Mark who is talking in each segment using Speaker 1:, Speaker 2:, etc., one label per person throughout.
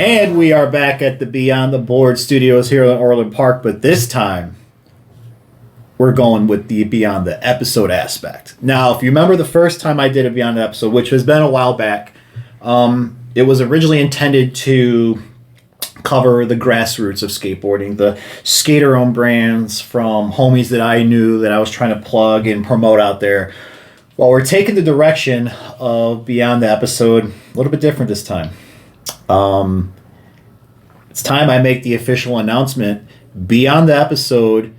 Speaker 1: And we are back at the Beyond the Board studios here in Orland Park, but this time we're going with the Beyond the Episode aspect. Now, if you remember the first time I did a Beyond the Episode, which has been a while back, it was originally intended to cover the grassroots of skateboarding, the skater-owned brands from homies that I knew that I was trying to plug and promote out there. Well, we're taking the direction of Beyond the Episode a little bit different this time. It's time I make the official announcement. Beyond the Episode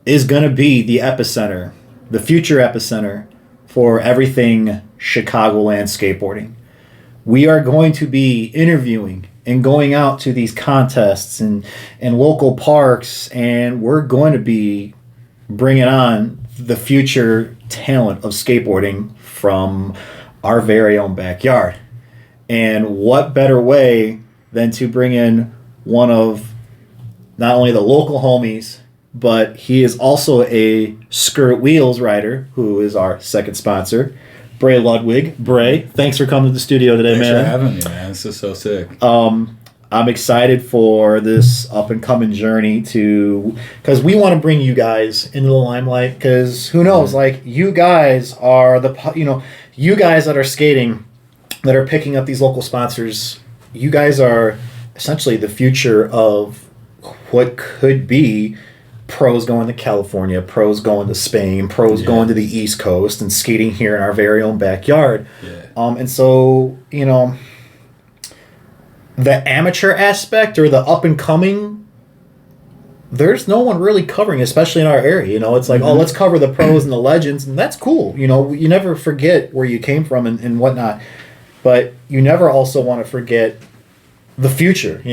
Speaker 1: is going to be the epicenter, the future epicenter for everything Chicagoland skateboarding. We are going to be interviewing and going out to these contests and local parks, and we're going to be bringing on the future talent of skateboarding from our very own backyard. And what better way than to bring in one of not only the local homies, but he is also a SKRT Wheels rider, who is our second sponsor, Bray Ludwig. Bray, thanks for coming to the studio today,
Speaker 2: man.
Speaker 1: Thanks
Speaker 2: for having me, man. This is so sick.
Speaker 1: I'm excited for this up-and-coming journey because we want to bring you guys into the limelight, because who knows, like, you guys are you guys that are skating, that are picking up these local sponsors, you guys are essentially the future of what could be pros going to California, pros going to Spain, pros going to the East Coast and skating here in our very own backyard.
Speaker 2: Yeah.
Speaker 1: And so, the amateur aspect or the up and coming, there's no one really covering, especially in our area. It's like, oh, let's cover the pros and the legends, and that's cool. You never forget where you came from and whatnot, but you never also want to forget the future. The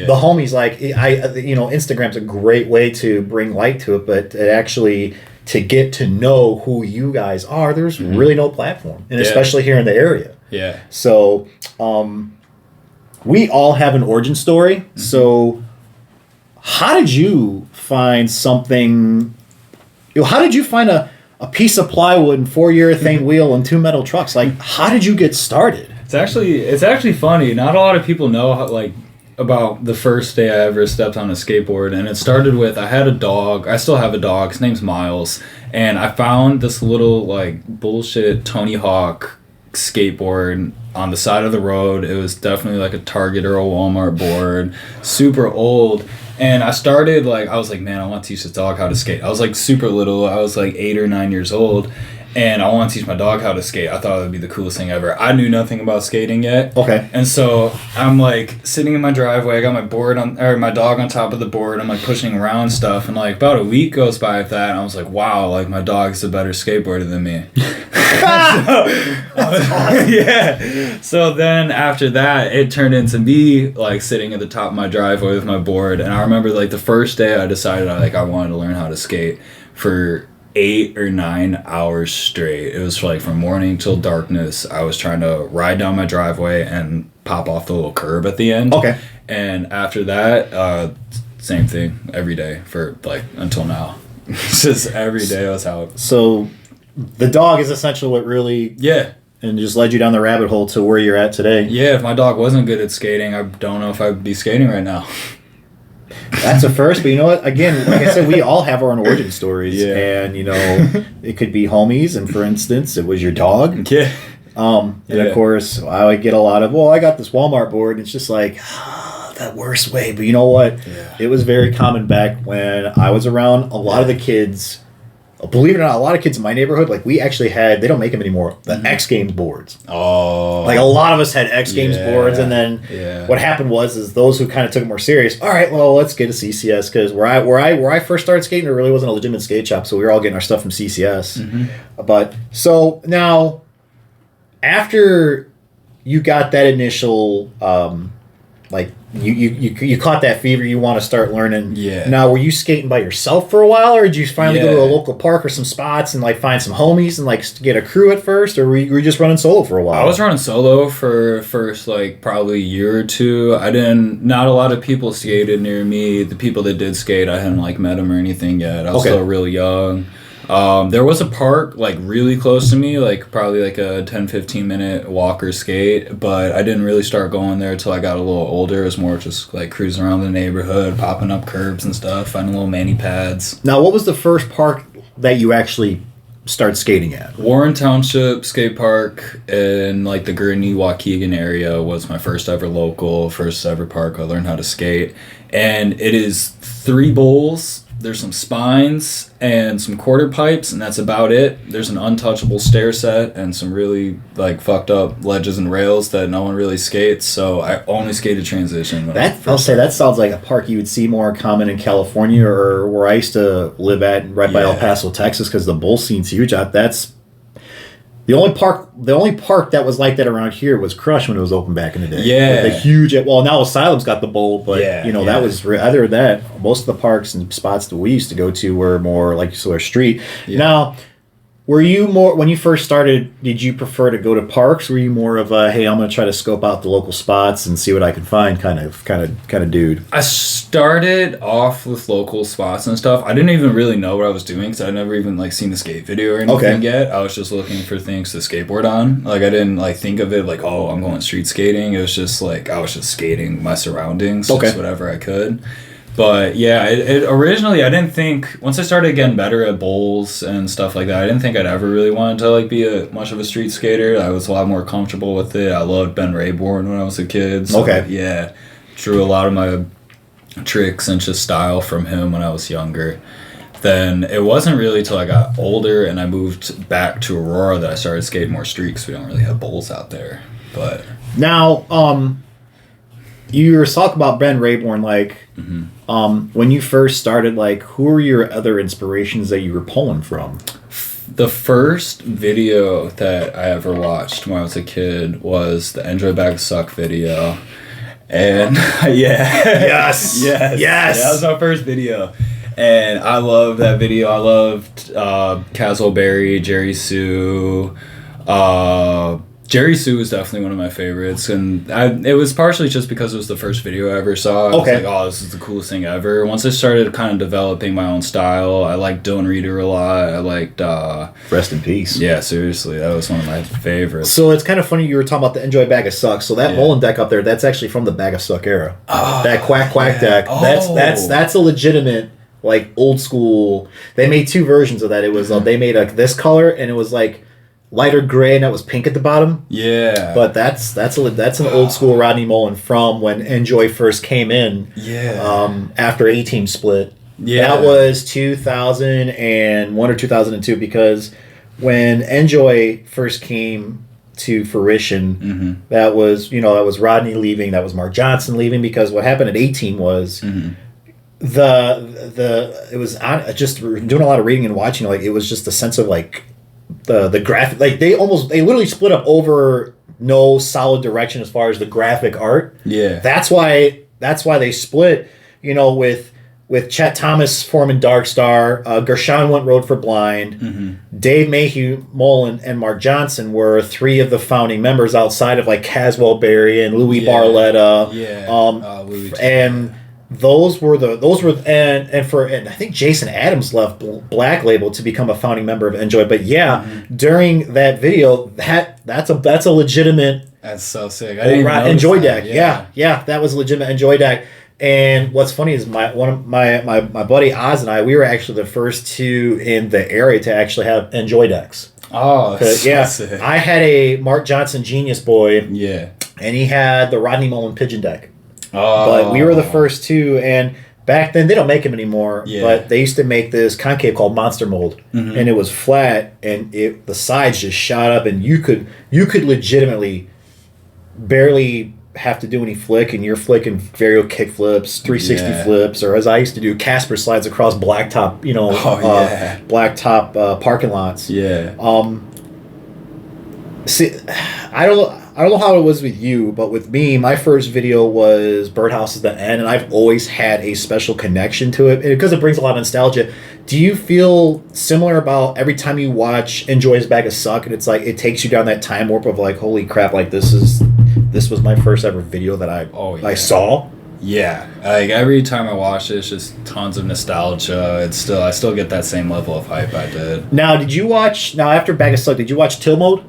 Speaker 1: homies. Like, Instagram's a great way to bring light to it, but it actually, to get to know who you guys are, there's really no platform, and especially here in the area.
Speaker 2: Yeah.
Speaker 1: So, we all have an origin story. So, how did you find something? How did you find a piece of plywood and 4 urethane wheel and 2 metal trucks? Like, how did you get started?
Speaker 2: It's actually funny. Not a lot of people know about the first day I ever stepped on a skateboard, and it started with, I had a dog. I still have a dog. His name's Miles, and I found this little bullshit Tony Hawk skateboard on the side of the road. It was definitely like a Target or a Walmart board, super old. And I started I was like, man, I want to teach this dog how to skate. I was super little. I was 8 or 9 years old, and I want to teach my dog how to skate. I thought it would be the coolest thing ever. I knew nothing about skating yet.
Speaker 1: Okay.
Speaker 2: And so I'm sitting in my driveway. I got my dog on top of the board. I'm pushing around stuff, and about a week goes by of that, and I was like, wow, my dog's a better skateboarder than me. Yeah. So then after that, it turned into me sitting at the top of my driveway with my board, and I remember the first day I decided I wanted to learn how to skate for 8 or 9 hours straight. It was from morning till darkness. I was trying to ride down my driveway and pop off the little curb at the end.
Speaker 1: Okay.
Speaker 2: And after that, same thing every day for until now. It's just every day I was out.
Speaker 1: So the dog is essentially what really and just led you down the rabbit hole to where you're at today.
Speaker 2: Yeah, if my dog wasn't good at skating, I don't know if I'd be skating right now.
Speaker 1: That's a first, but you know what? Again, like I said, we all have our own origin stories, and it could be homies. And for instance, it was your dog.
Speaker 2: Yeah.
Speaker 1: And of course, I would get a lot of, I got this Walmart board, and it's just that worst way. But you know what?
Speaker 2: Yeah.
Speaker 1: It was very common back when I was around. A lot of the kids, believe it or not, a lot of kids in my neighborhood, we actually had, they don't make them anymore, the X Games boards.
Speaker 2: Oh.
Speaker 1: A lot of us had X Games boards, and then what happened was those who kind of took it more serious, all right, well, let's get a CCS, because where I first started skating, there really wasn't a legitimate skate shop, so we were all getting our stuff from CCS. But, so, now, after you got that initial, you caught that fever, you want to start learning.
Speaker 2: Yeah.
Speaker 1: Now, were you skating by yourself for a while, or did you finally go to a local park or some spots and find some homies and get a crew at first, or were you just running solo for a while?
Speaker 2: I was running solo for first probably a year or two. Not a lot of people skated near me. The people that did skate, I hadn't met them or anything yet. I was still real young. There was a park like really close to me, like probably like a 10-15 minute walk or skate, but I didn't really start going there until I got a little older. It was more just like cruising around the neighborhood, popping up curbs and stuff, finding little mani pads.
Speaker 1: Now, what was the first park that you actually started skating at?
Speaker 2: Warren Township Skate Park in like the Gurney Waukegan area was my first ever park I learned how to skate. And it is 3 bowls. There's some spines and some quarter pipes, and that's about it. There's an untouchable stair set and some really like fucked up ledges and rails that no one really skates. So I only skated transition.
Speaker 1: I'll say that sounds like a park you would see more common in California or where I used to live at, right by El Paso, Texas, because the bowl scene's huge. That's the only park that was like that around here was Crush when it was open back in the day.
Speaker 2: Yeah,
Speaker 1: the huge. Well, now Asylum's got the bowl, but that was other than that. Most of the parks and spots that we used to go to were more like sort of street. Yeah. Now, were you more when you first started? Did you prefer to go to parks? Were you more of a hey, I'm going to try to scope out the local spots and see what I can find kind of dude?
Speaker 2: I started off with local spots and stuff. I didn't even really know what I was doing because I never even like seen the skate video or anything yet. I was just looking for things to skateboard on. Like I didn't like think of it like, oh, I'm going street skating. It was just like I was just skating my surroundings, just whatever I could. But yeah, it originally I didn't think once I started getting better at bowls and stuff like that, I didn't think I'd ever really wanted to like be much of a street skater. I was a lot more comfortable with it. I loved Ben Rayborn when I was a kid. So yeah, drew a lot of my tricks and just style from him when I was younger. Then it wasn't really till I got older and I moved back to Aurora that I started skating more street because we don't really have bowls out there. But
Speaker 1: now, you were talking about Ben Rayborn, like when you first started, like who were your other inspirations that you were pulling from?
Speaker 2: The first video that I ever watched when I was a kid was the Enjoy Bag Suck video. And
Speaker 1: yes.
Speaker 2: That was my first video. And I loved that video. I loved Episode-Bray, Jerry Sue. Jerry Sue is definitely one of my favorites, and it was partially just because it was the first video I ever saw. I was like, oh, this is the coolest thing ever. Once I started kind of developing my own style, I liked Dylan Reeder a lot. I liked...
Speaker 1: Rest in peace.
Speaker 2: Yeah, seriously, that was one of my favorites.
Speaker 1: So it's kind of funny you were talking about the Enjoy Bag of Suck. So that Mullen deck up there, that's actually from the Bag of Suck era. Oh, that Quack deck. Oh. That's a legitimate... like old school. They made 2 versions of that. It was they made this color and it was like lighter gray and that was pink at the bottom.
Speaker 2: Yeah.
Speaker 1: But that's an old school Rodney Mullen from when Enjoy first came in.
Speaker 2: Yeah.
Speaker 1: After A-Team split.
Speaker 2: Yeah.
Speaker 1: That was 2001 or 2002 because when Enjoy first came to fruition, that was Rodney leaving, that was Mark Johnson leaving, because what happened at A-Team was it was just doing a lot of reading and watching, like it was just a sense of like the graphic, like they literally split up over no solid direction as far as the graphic art.
Speaker 2: Yeah,
Speaker 1: that's why they split. With Chet Thomas forming Dark Star, Gershon went Road for Blind, Dave Mayhew, Mullen, and Mark Johnson were 3 of the founding members outside of like Caswell Berry and Louis Barletta. And those were and I think Jason Adams left Black Label to become a founding member of Enjoy. But during that video, that's a legitimate.
Speaker 2: That's so sick. I didn't even
Speaker 1: Enjoy deck. Yeah, that was a legitimate Enjoy deck. And what's funny is my buddy Oz and I, we were actually the first 2 in the area to actually have Enjoy decks.
Speaker 2: Oh, that's so sick.
Speaker 1: I had a Mark Johnson Genius Boy.
Speaker 2: Yeah,
Speaker 1: and he had the Rodney Mullen Pigeon deck.
Speaker 2: Oh.
Speaker 1: But we were the first 2, and back then they don't make them anymore. But they used to make this concave called Monster Mold, and it was flat, and the sides just shot up, and you could legitimately barely have to do any flick, and you're flicking varial kick flips, 360 flips, or as I used to do, Casper slides across blacktop, blacktop parking lots.
Speaker 2: Yeah.
Speaker 1: See, I don't know how it was with you, but with me, my first video was Birdhouse is the End, and I've always had a special connection to it because it brings a lot of nostalgia. Do you feel similar about every time you watch Enjoy's Bag of Suck, and it's like it takes you down that time warp of like, holy crap, like this was my first ever video that I saw?
Speaker 2: Yeah, like every time I watch it, it's just tons of nostalgia. I still get that same level of hype I did.
Speaker 1: Now, after Bag of Suck, did you watch Tilt Mode?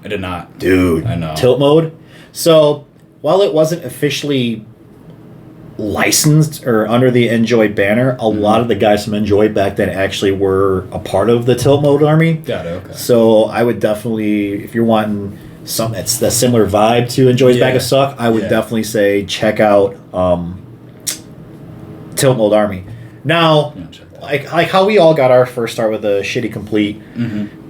Speaker 2: I did not.
Speaker 1: Dude.
Speaker 2: I know.
Speaker 1: Tilt Mode. So, while it wasn't officially licensed or under the Enjoy banner, a lot of the guys from Enjoy back then actually were a part of the Tilt Mode army.
Speaker 2: Got it, okay.
Speaker 1: So, I would definitely, if you're wanting something that's a similar vibe to Enjoy's Bag of Suck, I would definitely say check out Tilt Mode Army. Now, like how we all got our first start with a shitty complete,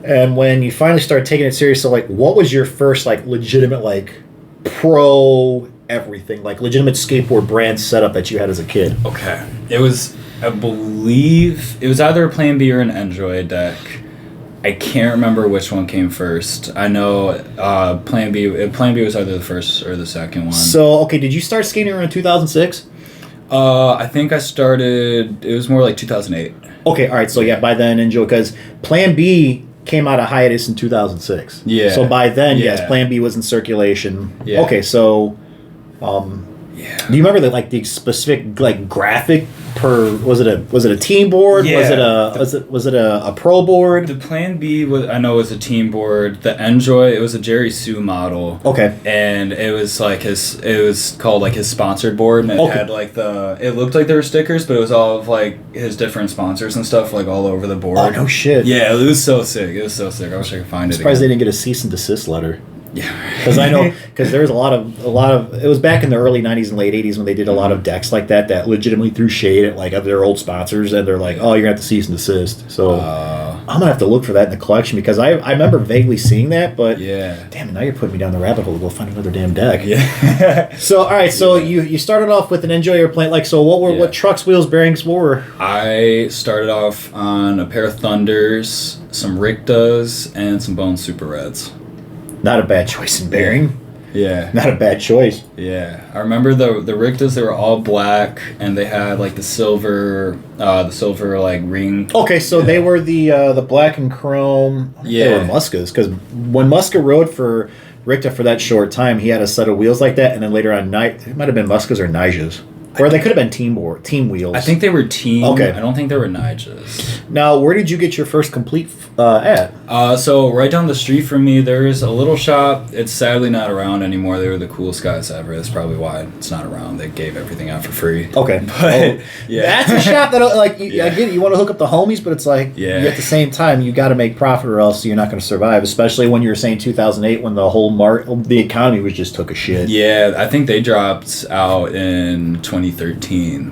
Speaker 1: and when you finally started taking it serious, so like, what was your first like legitimate like pro everything, like legitimate skateboard brand setup that you had as a kid?
Speaker 2: Okay, it was, I believe it was either a Plan B or an Enjoy deck. I can't remember which one came first. I know Plan B was either the first or the second one.
Speaker 1: So, okay, did you start skating around 2006?
Speaker 2: I think I started, it was more like 2008.
Speaker 1: Okay, all right, so yeah, by then Enjoy, because Plan B came out of hiatus in 2006.
Speaker 2: Yeah.
Speaker 1: So by then, yes, Plan B was in circulation.
Speaker 2: Yeah.
Speaker 1: Okay, so
Speaker 2: yeah.
Speaker 1: Do you remember the specific like graphic per, was it a team board?
Speaker 2: Yeah.
Speaker 1: Was it a pro board?
Speaker 2: The Plan B was a team board. The Enjoy, it was a Jerry Sue model.
Speaker 1: Okay.
Speaker 2: And it was like it was called like his sponsored board, and it had like it looked like there were stickers, but it was all of like his different sponsors and stuff like all over the board.
Speaker 1: Oh no shit.
Speaker 2: Yeah, it was so sick. I wish I could find it.
Speaker 1: I'm surprised they didn't get a cease and desist letter.
Speaker 2: Yeah,
Speaker 1: because I know, because there was a lot of it was back in the early 90s and late 80s when they did a lot of decks like that legitimately threw shade at like their old sponsors, and they're like, oh, you're gonna have to cease and desist. So I'm gonna have to look for that in the collection, because I remember vaguely seeing that, but damn it, now you're putting me down the rabbit hole to go find another damn deck.
Speaker 2: Yeah.
Speaker 1: So all right, so you started off with an Enjoy your plant, like, so what trucks, wheels, bearings, what were?
Speaker 2: I started off on a pair of Thunders, some Rictas, and some Bone Super Reds.
Speaker 1: Not a bad choice in bearing.
Speaker 2: Yeah.
Speaker 1: Not a bad choice.
Speaker 2: Yeah. I remember the Rictas, they were all black, and they had like the silver like ring.
Speaker 1: Okay, so they were the black and chrome.
Speaker 2: Yeah.
Speaker 1: They were Muskas, because when Muska rode for Ricta for that short time, he had a set of wheels like that, and then later on, it might have been Muskas or Nijas. Or they could have been team wheels.
Speaker 2: I think they were team.
Speaker 1: Okay.
Speaker 2: I don't think they were Nijas.
Speaker 1: Now, where did you get your first complete at?
Speaker 2: So right down the street from me, there's a little shop. It's sadly not around anymore. They were the coolest guys ever. That's probably why it's not around. They gave everything out for free.
Speaker 1: Okay.
Speaker 2: But,
Speaker 1: that's a shop that, like, I get it, you want to hook up the homies, but it's like, at the same time, you got to make profit or else you're not going to survive, especially when you're saying 2008 when the whole the economy was just took a shit.
Speaker 2: Yeah, I think they dropped out in 2013,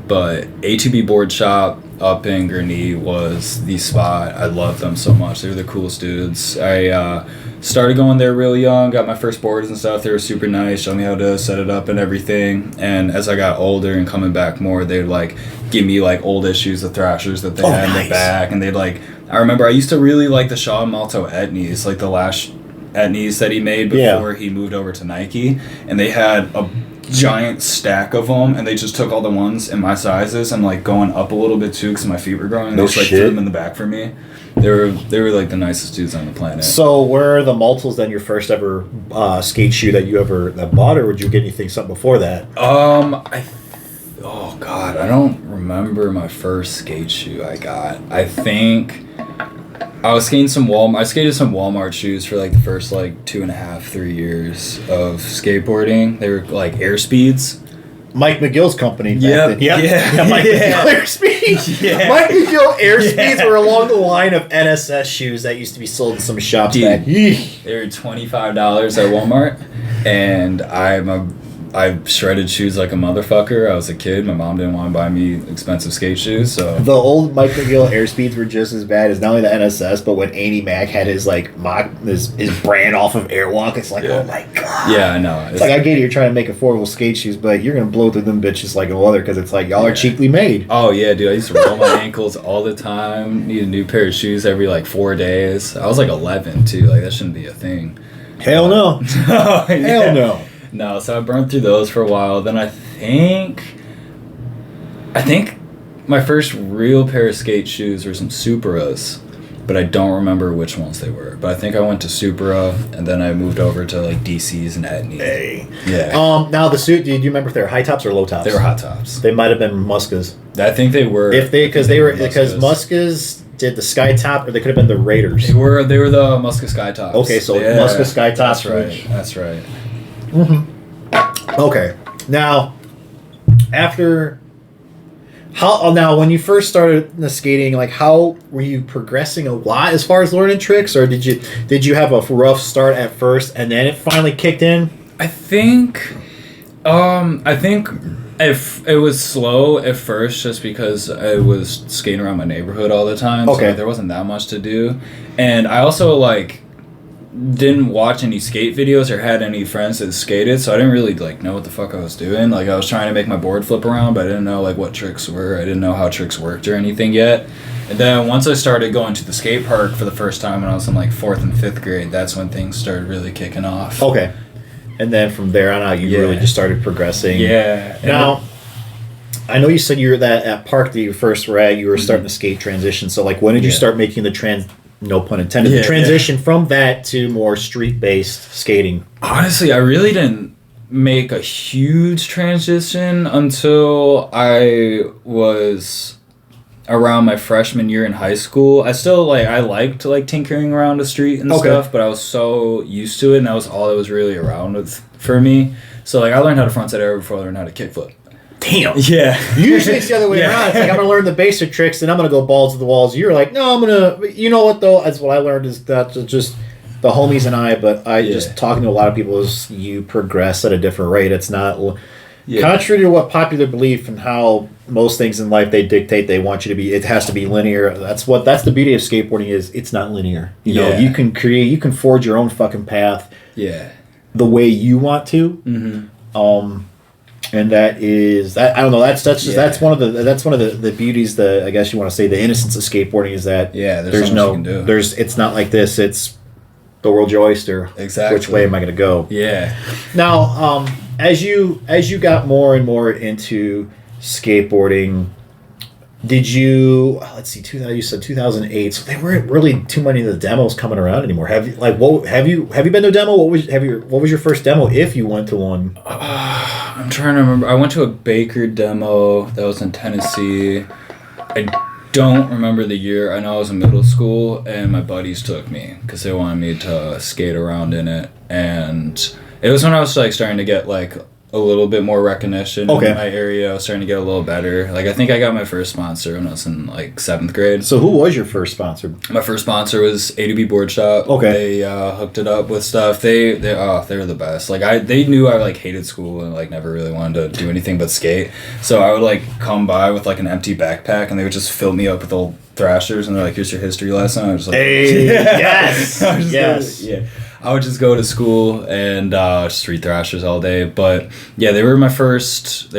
Speaker 2: but A2B Board Shop up in Gurnee was the spot. I loved them so much. They were the coolest dudes. I started going there really young, got my first boards and stuff. They were super nice, showed me how to set it up and everything. And as I got older and coming back more, they'd like give me like old issues of Thrashers that they had in the back. And they'd like, I remember I used to really like the Shaw Malto Etnies, like the last Etnies that he made before he moved over to Nike. And they had a giant stack of them, and they just took all the ones in my sizes and like going up a little bit too because my feet were growing. They just like threw them in the back for me. They were like the nicest dudes on the planet.
Speaker 1: So were the Maltos then your first ever skate shoe that you ever bought, or would you get something before that?
Speaker 2: Oh god, I don't remember my first skate shoe I got. I think I skated some Walmart shoes for like the first like 2.5, 3 years of skateboarding. They were like Air Speeds.
Speaker 1: Mike McGill's company.
Speaker 2: Yeah.
Speaker 1: Mike McGill Air Speeds. Mike McGill Air Speeds were along the line of NSS shoes that used to be sold in some shops.
Speaker 2: Dude, they were $25 at Walmart, and I shredded shoes like a motherfucker. I was a kid. My mom didn't want to buy me expensive skate shoes, so
Speaker 1: the old Mike McGill Air Speeds were just as bad as not only the NSS, but when Andy Mack had his like his brand off of Airwalk, it's like, oh my god.
Speaker 2: Yeah, I know.
Speaker 1: It's like, I get it, you're trying to make affordable skate shoes, but you're gonna blow through them bitches like no other, because it's like y'all are cheaply made.
Speaker 2: Oh yeah, dude. I used to roll my ankles all the time. Need a new pair of shoes every like 4 days. I was like 11 too. Like that shouldn't be a thing.
Speaker 1: Hell no. Hell no.
Speaker 2: No, so I burned through those for a while. Then I think my first real pair of skate shoes were some Supras. but I don't remember which ones they were. But I think I went to Supra, and then I moved over to like DC's and Etney.
Speaker 1: Hey.
Speaker 2: Yeah.
Speaker 1: Now the suit. Do you remember if they were high tops or low tops?
Speaker 2: They were hot tops.
Speaker 1: They might have been Muskas.
Speaker 2: I think they were.
Speaker 1: Because Muskas did the sky top, or they could have been the Raiders.
Speaker 2: They were the Muska Sky Tops.
Speaker 1: Okay, so Muska Sky Tops.
Speaker 2: That's right. That's right.
Speaker 1: Mm-hmm. Okay. Now, now when you first started the skating, like how were you progressing a lot as far as learning tricks, or did you have a rough start at first and then it finally kicked in?
Speaker 2: I think if it was slow at first, just because I was skating around my neighborhood all the time, so there wasn't that much to do, and I also like didn't watch any skate videos or had any friends that skated, so I didn't really like know what the fuck I was doing. Like I was trying to make my board flip around, but I didn't know like what tricks were. I didn't know how tricks worked or anything yet. And then once I started going to the skate park for the first time when I was in like 4th and 5th grade, that's when things started really kicking off.
Speaker 1: Okay. And then from there on out, you really just started progressing.
Speaker 2: Yeah.
Speaker 1: Now, I know you said you were at park that you first were at, you were starting to skate transition. So, like, when did you start making the no pun intended, the transition from that to more street-based skating?
Speaker 2: Honestly, I really didn't make a huge transition until I was around my freshman year in high school. I still I liked tinkering around the street and stuff, but I was so used to it, and that was all that was really around for me. So I learned how to frontside air before I learned how to kickflip.
Speaker 1: Damn.
Speaker 2: Yeah.
Speaker 1: Usually it's the other way around. It's like I'm gonna learn the basic tricks and I'm gonna go balls to the walls. You're like, no, I'm gonna. You know what though? That's what I learned is that just the homies and I. But just talking to a lot of people is you progress at a different rate. It's not. Contrary to what popular belief and how most things in life they dictate, they want you to be. It has to be linear. That's the beauty of skateboarding is it's not linear. You know, you can forge your own fucking path.
Speaker 2: Yeah.
Speaker 1: The way you want to. Mm-hmm. And that is I don't know. That's one of the beauties. I guess you want to say the innocence of skateboarding is that there's so much you can do. It's not like this. It's the world's your oyster.
Speaker 2: Exactly.
Speaker 1: Which way am I going to go?
Speaker 2: Yeah.
Speaker 1: Now, as you got more and more into skateboarding, did you? Let's see. You said 2008. So there weren't really too many of the demos coming around anymore. Have you been to a demo? What was your first demo if you went to one?
Speaker 2: I'm trying to remember. I went to a Baker demo that was in Tennessee. I don't remember the year. I know I was in middle school, and my buddies took me because they wanted me to skate around in it. And it was when I was starting to get a little bit more recognition in my area. I was starting to get a little better. I think I got my first sponsor when I was in 7th grade.
Speaker 1: So who was your first sponsor?
Speaker 2: My first sponsor was A to B Board Shop.
Speaker 1: Okay.
Speaker 2: They hooked it up with stuff. They were the best. They knew I hated school and never really wanted to do anything but skate. So I would come by with an empty backpack and they would just fill me up with old thrashers and they're like, here's your history lesson. I was like,
Speaker 1: hey, yes.
Speaker 2: I would just go to school and just read thrashers all day. But yeah, they were my first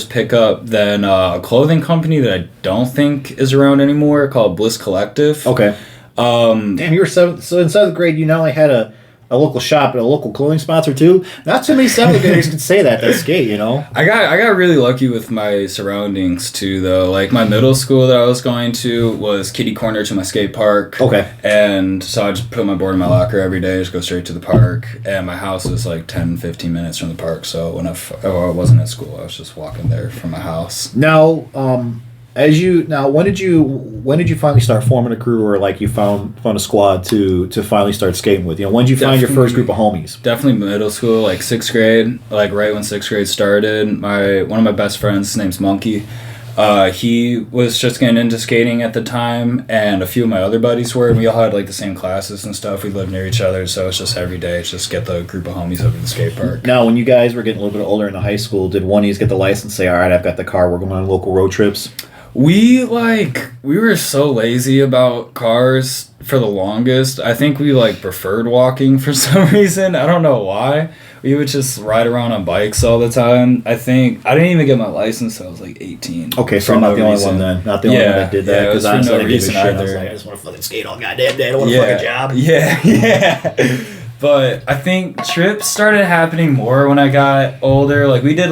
Speaker 2: pickup. Then a clothing company that I don't think is around anymore called Bliss Collective.
Speaker 1: Okay. Damn, you were so in 7th grade. You not only had a local shop and a local clothing sponsor too. Not too many 7th graders could say that skate. You know. I
Speaker 2: got really lucky with my surroundings too, though. My middle school that I was going to was kitty corner to my skate park.
Speaker 1: Okay.
Speaker 2: And so I just put my board in my locker every day, just go straight to the park. And my house is 10-15 minutes from the park. So when I wasn't at school, I was just walking there from my house.
Speaker 1: Now, when did you finally start forming a crew, or you found a squad to finally start skating with? When did you find your first group of homies?
Speaker 2: Definitely middle school, 6th grade, right when 6th grade started. One of my best friends, his name's Monkey. He was just getting into skating at the time, and a few of my other buddies were, and we all had the same classes and stuff. We lived near each other, so it's just every day, just get the group of homies over to the skate park.
Speaker 1: Now, when you guys were getting a little bit older into high school, did one of you get the license, say, all right, I've got the car, we're going on local road trips?
Speaker 2: We were so lazy about cars for the longest. I think we preferred walking for some reason. I don't know why. We would just ride around on bikes all the time. I think I didn't even get my license until I was 18.
Speaker 1: Okay, so I'm not the only one then. Not the only one that did that, because I didn't give a shit. I was I just want to fucking skate all goddamn day. I don't want to fucking job.
Speaker 2: Yeah. But I think trips started happening more when I got older. We did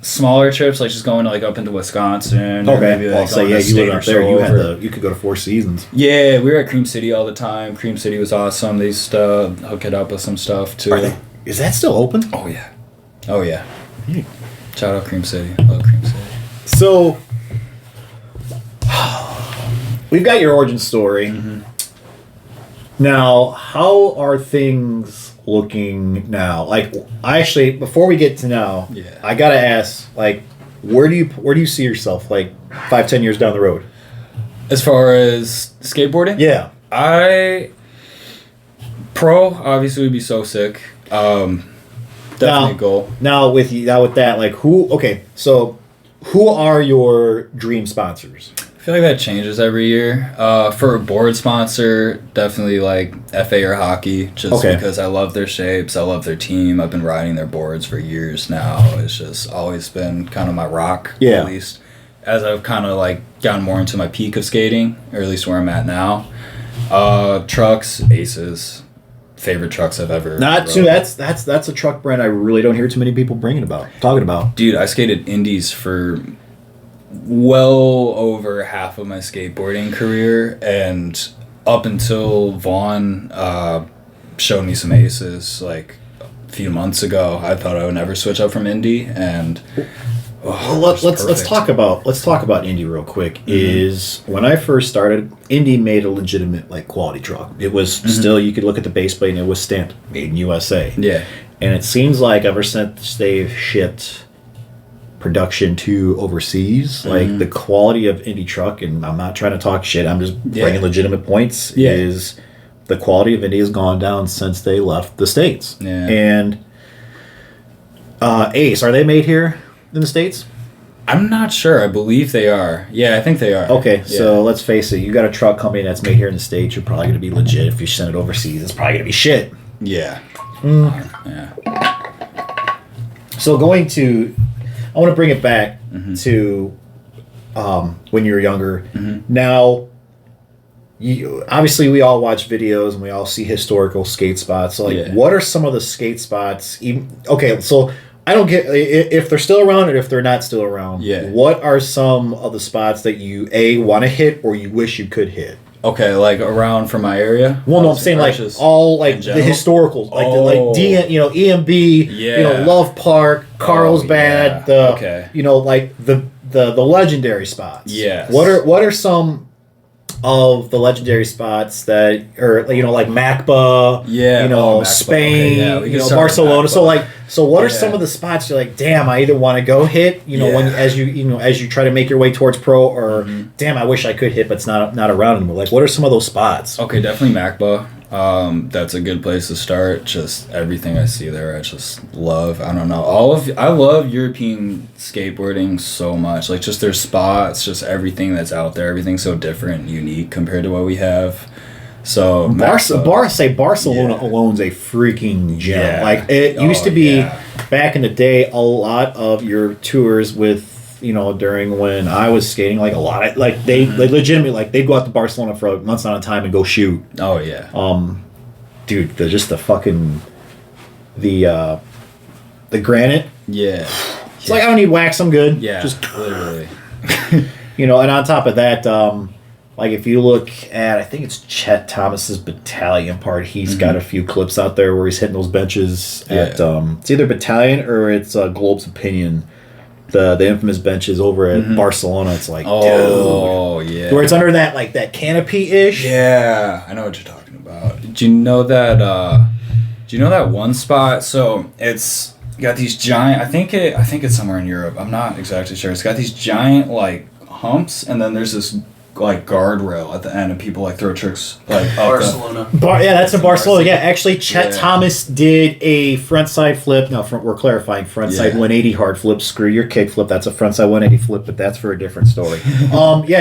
Speaker 2: smaller trips, like just going like up into Wisconsin.
Speaker 1: Okay.
Speaker 2: Or maybe, like,
Speaker 1: So
Speaker 2: going
Speaker 1: yeah,
Speaker 2: a
Speaker 1: you
Speaker 2: state
Speaker 1: live
Speaker 2: or
Speaker 1: up there.
Speaker 2: so
Speaker 1: You could go to Four Seasons.
Speaker 2: Yeah, we were at Cream City all the time. Cream City was awesome. They used to hook it up with some stuff too.
Speaker 1: Is that still open?
Speaker 2: Oh yeah. Oh yeah. Shout out Cream City. Love Cream City.
Speaker 1: So we've got your origin story.
Speaker 2: Mm-hmm.
Speaker 1: Now, how are things looking now? Like, I actually, before we get to now, I gotta ask, like, where do you see yourself, like, 5-10 years down the road?
Speaker 2: As far as skateboarding?
Speaker 1: Yeah.
Speaker 2: Pro obviously would be so sick. Definitely a goal.
Speaker 1: Now with that, like, who are your dream sponsors?
Speaker 2: I feel like that changes every year. For a board sponsor, definitely like FA or hockey, just because I love their shapes, I love their team. I've been riding their boards for years now. It's just always been kind of my rock, at least. As I've kind of like gotten more into my peak of skating, or at least where I'm at now. Trucks, Aces, favorite trucks I've ever rode.
Speaker 1: That's a truck brand I really don't hear too many people talking about.
Speaker 2: Dude, I skated indies for well over half of my skateboarding career, and up until Vaughn showed me some Aces like a few months ago, I thought I would never switch up from Indy, and
Speaker 1: let's talk about Indy real quick.
Speaker 2: Mm-hmm.
Speaker 1: Is when I first started, Indy made a legitimate like quality truck. It was still, you could look at the base plate and it was stamped made in USA.
Speaker 2: Yeah,
Speaker 1: and it seems like ever since they've shipped production to overseas, like the quality of Indy truck, and I'm not trying to talk shit, I'm just bringing legitimate points, is the quality of Indy has gone down since they left the States. And Ace, are they made here in the States?
Speaker 2: I'm not sure. I believe they are. Yeah, I think they are.
Speaker 1: Okay, so let's face it, you got a truck company that's made here in the States, you're probably going to be legit. If you send it overseas, it's probably going to be shit.
Speaker 2: Yeah.
Speaker 1: So I want to bring it back to when you were younger. Now, obviously we all watch videos and we all see historical skate spots. So, like, what are some of the skate spots? So I don't get if they're still around or if they're not still around. What are some of the spots that you want to hit or you wish you could hit?
Speaker 2: Okay, like around from my area.
Speaker 1: Well, no, I'm saying like all like the historicals, like EMB, Love Park, Carlsbad, like the legendary spots.
Speaker 2: Yes.
Speaker 1: What are some of the legendary spots that, or like MACBA,
Speaker 2: MACBA.
Speaker 1: Spain, Barcelona. So what are some of the spots you're like, damn, I either want to go hit, when as you try to make your way towards pro, or damn, I wish I could hit, but it's not around anymore. Like, what are some of those spots?
Speaker 2: Okay, definitely MACBA. That's a good place to start. Just everything I see there, I just love. I don't know. I love European skateboarding so much. Like, just their spots, just everything that's out there. Everything's so different and unique compared to what we have. So
Speaker 1: Barcelona alone's a freaking gem.
Speaker 2: Yeah.
Speaker 1: Like, it used to be back in the day, a lot of your tours with during when I was skating, like a lot of like they legitimately, like, they'd go out to Barcelona for like months at a time and go shoot.
Speaker 2: Oh yeah.
Speaker 1: Dude, the granite.
Speaker 2: Yeah.
Speaker 1: It's like, I don't need wax, I'm good.
Speaker 2: Yeah.
Speaker 1: Just
Speaker 2: literally.
Speaker 1: and on top of that, like, if you look at, I think it's Chet Thomas's Battalion part, he's got a few clips out there where he's hitting those benches at it's either Battalion or it's Globe's Opinion. The infamous benches over at Barcelona. It's like, dude, where it's under that, like, that canopy ish.
Speaker 2: Yeah, I know what you're talking about. Do you know that one spot? So it's got these giant. I think it's somewhere in Europe. I'm not exactly sure. It's got these giant like humps, and then there's this like guardrail at the end, and people like throw tricks like
Speaker 3: Barcelona.
Speaker 1: That's in Barcelona. Yeah, actually, Chet Thomas did a frontside flip. No, we're clarifying frontside 180 hard flip. Screw your kick flip. That's a frontside 180 flip, but that's for a different story.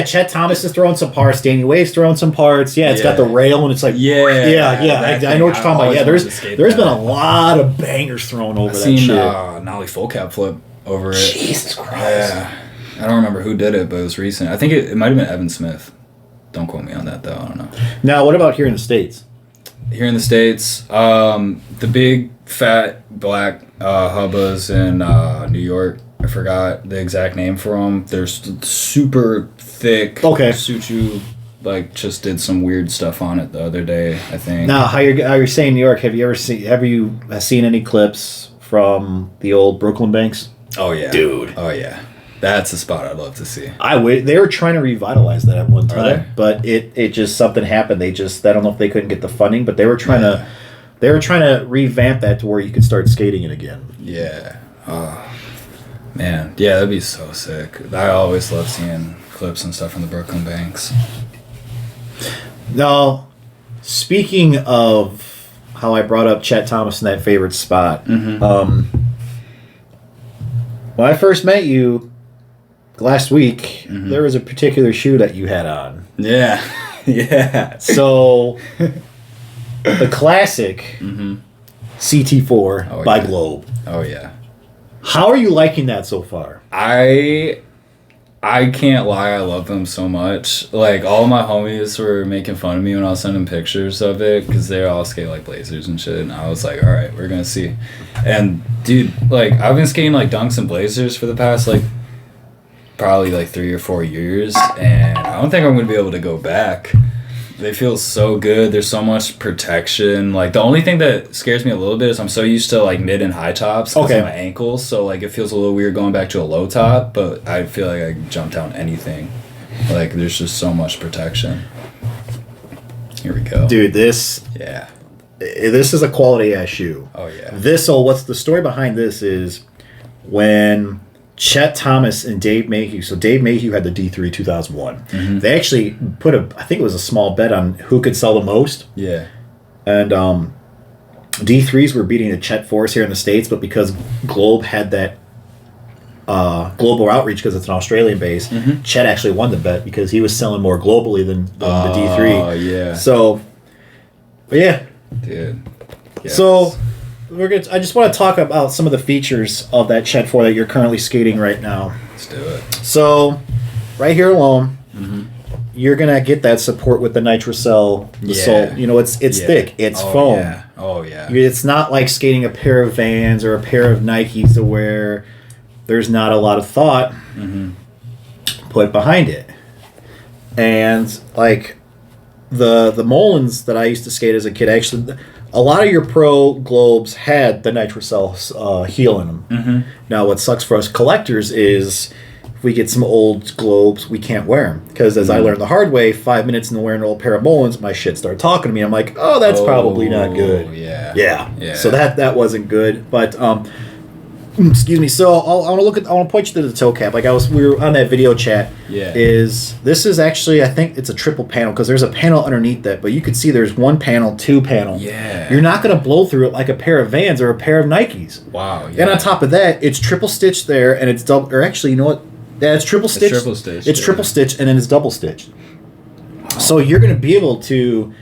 Speaker 1: Chet Thomas is throwing some parts. Danny Wave's throwing some parts. Yeah, it's got the rail, and it's like I know what you're talking about. Yeah, there's been a lot of bangers thrown over that shit.
Speaker 2: Nollie full cap flip over it.
Speaker 1: Jesus Christ.
Speaker 2: Yeah. I don't remember who did it, but it was recent. I think it might have been Evan Smith. Don't quote me on that, though. I don't know.
Speaker 1: Now, what about here in the States?
Speaker 2: Here in the States, the big, fat, black hubbas in New York. I forgot the exact name for them. They're super thick.
Speaker 1: Okay.
Speaker 2: Suchu, like, just did some weird stuff on it the other day, I think.
Speaker 1: Now, how you're saying New York? Have you seen any clips from the old Brooklyn Banks?
Speaker 2: Oh yeah,
Speaker 1: dude.
Speaker 2: Oh yeah, that's a spot I'd love to see.
Speaker 1: They were trying to revitalize that at one time, but it just something happened. I don't know if they couldn't get the funding, but they were trying to revamp that to where you could start skating it again.
Speaker 2: Yeah. Oh man, yeah, that'd be so sick. I always love seeing clips and stuff from the Brooklyn Banks.
Speaker 1: Now, speaking of how I brought up Chet Thomas in that favorite spot, when I first met you last week, there was a particular shoe that you had on.
Speaker 2: Yeah, yeah.
Speaker 1: So, the classic CT4 by Globe.
Speaker 2: Oh yeah.
Speaker 1: How are you liking that so far?
Speaker 2: I can't lie, I love them so much. Like, all my homies were making fun of me when I was sending pictures of it, because they all skate like Blazers and shit, and I was like, alright, we're gonna see. And, dude, like, I've been skating, like, Dunks and Blazers for the past, like, probably, like, 3 or 4 years, and I don't think I'm gonna be able to go back. They feel so good. There's so much protection. Like, the only thing that scares me a little bit is I'm so used to, like, mid and high tops because of my ankles. So, like, it feels a little weird going back to a low top, but I feel like I can jump down anything. Like, there's just so much protection. Here we go.
Speaker 1: Dude, this is a quality-ass shoe.
Speaker 2: Oh, yeah.
Speaker 1: What's the story behind this is when Chet Thomas and Dave Mayhew. So Dave Mayhew had the D3 2001. They actually put I think it was a small bet on who could sell the most.
Speaker 2: Yeah.
Speaker 1: And D3s were beating the Chet 4s here in the States, but because Globe had that global outreach because it's an Australian base, Chet actually won the bet because he was selling more globally than the D3.
Speaker 2: Oh, yeah.
Speaker 1: So, but yeah.
Speaker 2: Dude. Yes.
Speaker 1: So, I just want to talk about some of the features of that Chet 4 that you're currently skating right now.
Speaker 2: Let's do it.
Speaker 1: So, right here alone, you're going to get that support with the Nitrocell. The sole. You know, it's thick. It's foam.
Speaker 2: Yeah. Oh, yeah.
Speaker 1: It's not like skating a pair of Vans or a pair of Nikes to where there's not a lot of thought put behind it. And, like, the Molins that I used to skate as a kid, actually, a lot of your pro globes had the Nitrocell heel in them. Now, what sucks for us collectors is if we get some old globes, we can't wear them. Because as I learned the hard way, 5 minutes into wearing an old pair of Molins, my shit started talking to me. I'm like, oh, that's probably not good. Yeah. So that wasn't good. But excuse me. So I want to point you to the toe cap. Like we were on that video chat.
Speaker 2: Yeah.
Speaker 1: This is actually, I think it's a triple panel because there's a panel underneath that, but you can see there's one panel, two panel.
Speaker 2: Yeah.
Speaker 1: You're not going to blow through it like a pair of Vans or a pair of Nikes.
Speaker 2: Wow. Yeah.
Speaker 1: And on top of that, it's triple stitched there, and it's double. Or actually, you know what? Yeah, it's triple stitched. It's triple stitched, and then it's double stitched. Wow. So you're going to be able to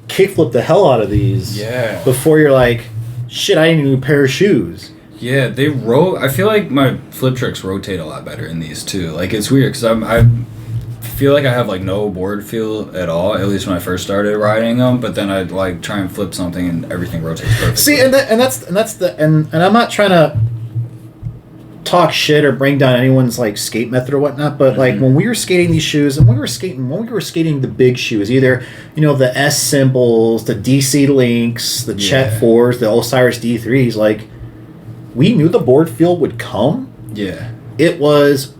Speaker 1: kickflip the hell out of these.
Speaker 2: Yeah.
Speaker 1: Before you're like, shit, I need a new pair of shoes.
Speaker 2: Yeah, I feel like my flip tricks rotate a lot better in these too. Like, it's weird because I feel like I have like no board feel at all. At least when I first started riding them, but then I'd like try and flip something and everything rotates perfectly. See, and
Speaker 1: I'm not trying to talk shit or bring down anyone's like skate method or whatnot, but like when we were skating these shoes and when we were skating the big shoes, either the S symbols, the DC Links, the Chet 4s, the Osiris D3s, like, we knew the board feel would come.
Speaker 2: Yeah.
Speaker 1: It was,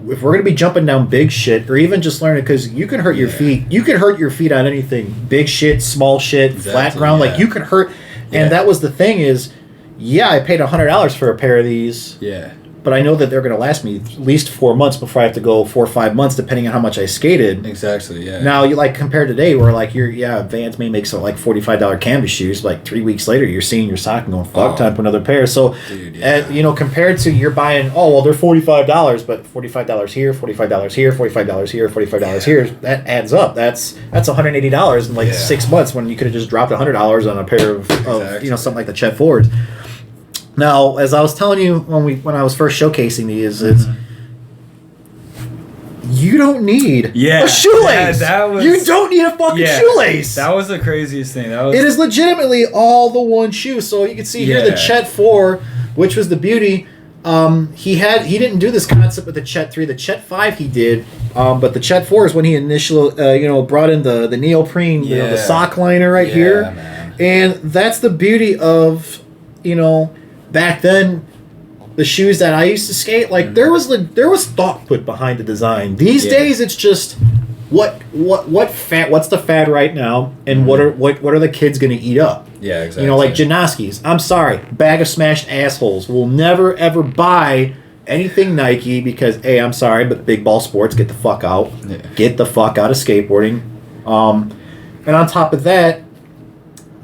Speaker 1: if we're going to be jumping down big shit, or even just learning, because you can hurt your feet. You can hurt your feet on anything. Big shit, small shit, flat ground. Like, you can hurt. And that was the thing is, I paid $100 for a pair of these. Yeah. But I know that they're going to last me at least 4 months before I have to go 4 or 5 months, depending on how much I skated.
Speaker 2: Exactly, yeah.
Speaker 1: Now, you like compared today, where like Vans may make some like $45 canvas shoes. Like 3 weeks later, you're seeing your sock and going, fuck, time for another pair. So, compared to you're buying, they're $45, but $45 here, $45 here, $45 here, $45 here. That adds up. That's $180 in like 6 months when you could have just dropped $100 on a pair of something like the Chet 4s. Now, as I was telling you when I was first showcasing these, you don't need a shoelace. You don't need a fucking shoelace.
Speaker 2: That was the craziest thing.
Speaker 1: It is legitimately all the one shoe. So you can see here the Chet 4, which was the beauty. he didn't do this concept with the Chet 3. The Chet 5 he did, but the Chet 4 is when he initially brought in the neoprene, the sock liner here,
Speaker 2: man.
Speaker 1: and that's the beauty of back then. The shoes that I used to skate, like there was thought put behind the design. These days, it's just what's the fad right now, and what are the kids gonna eat up?
Speaker 2: Yeah, exactly.
Speaker 1: Like Janoskis. I'm sorry, bag of smashed assholes will never ever buy anything Nike because I'm sorry, but big ball sports, get the fuck out. Yeah. Get the fuck out of skateboarding. And on top of that,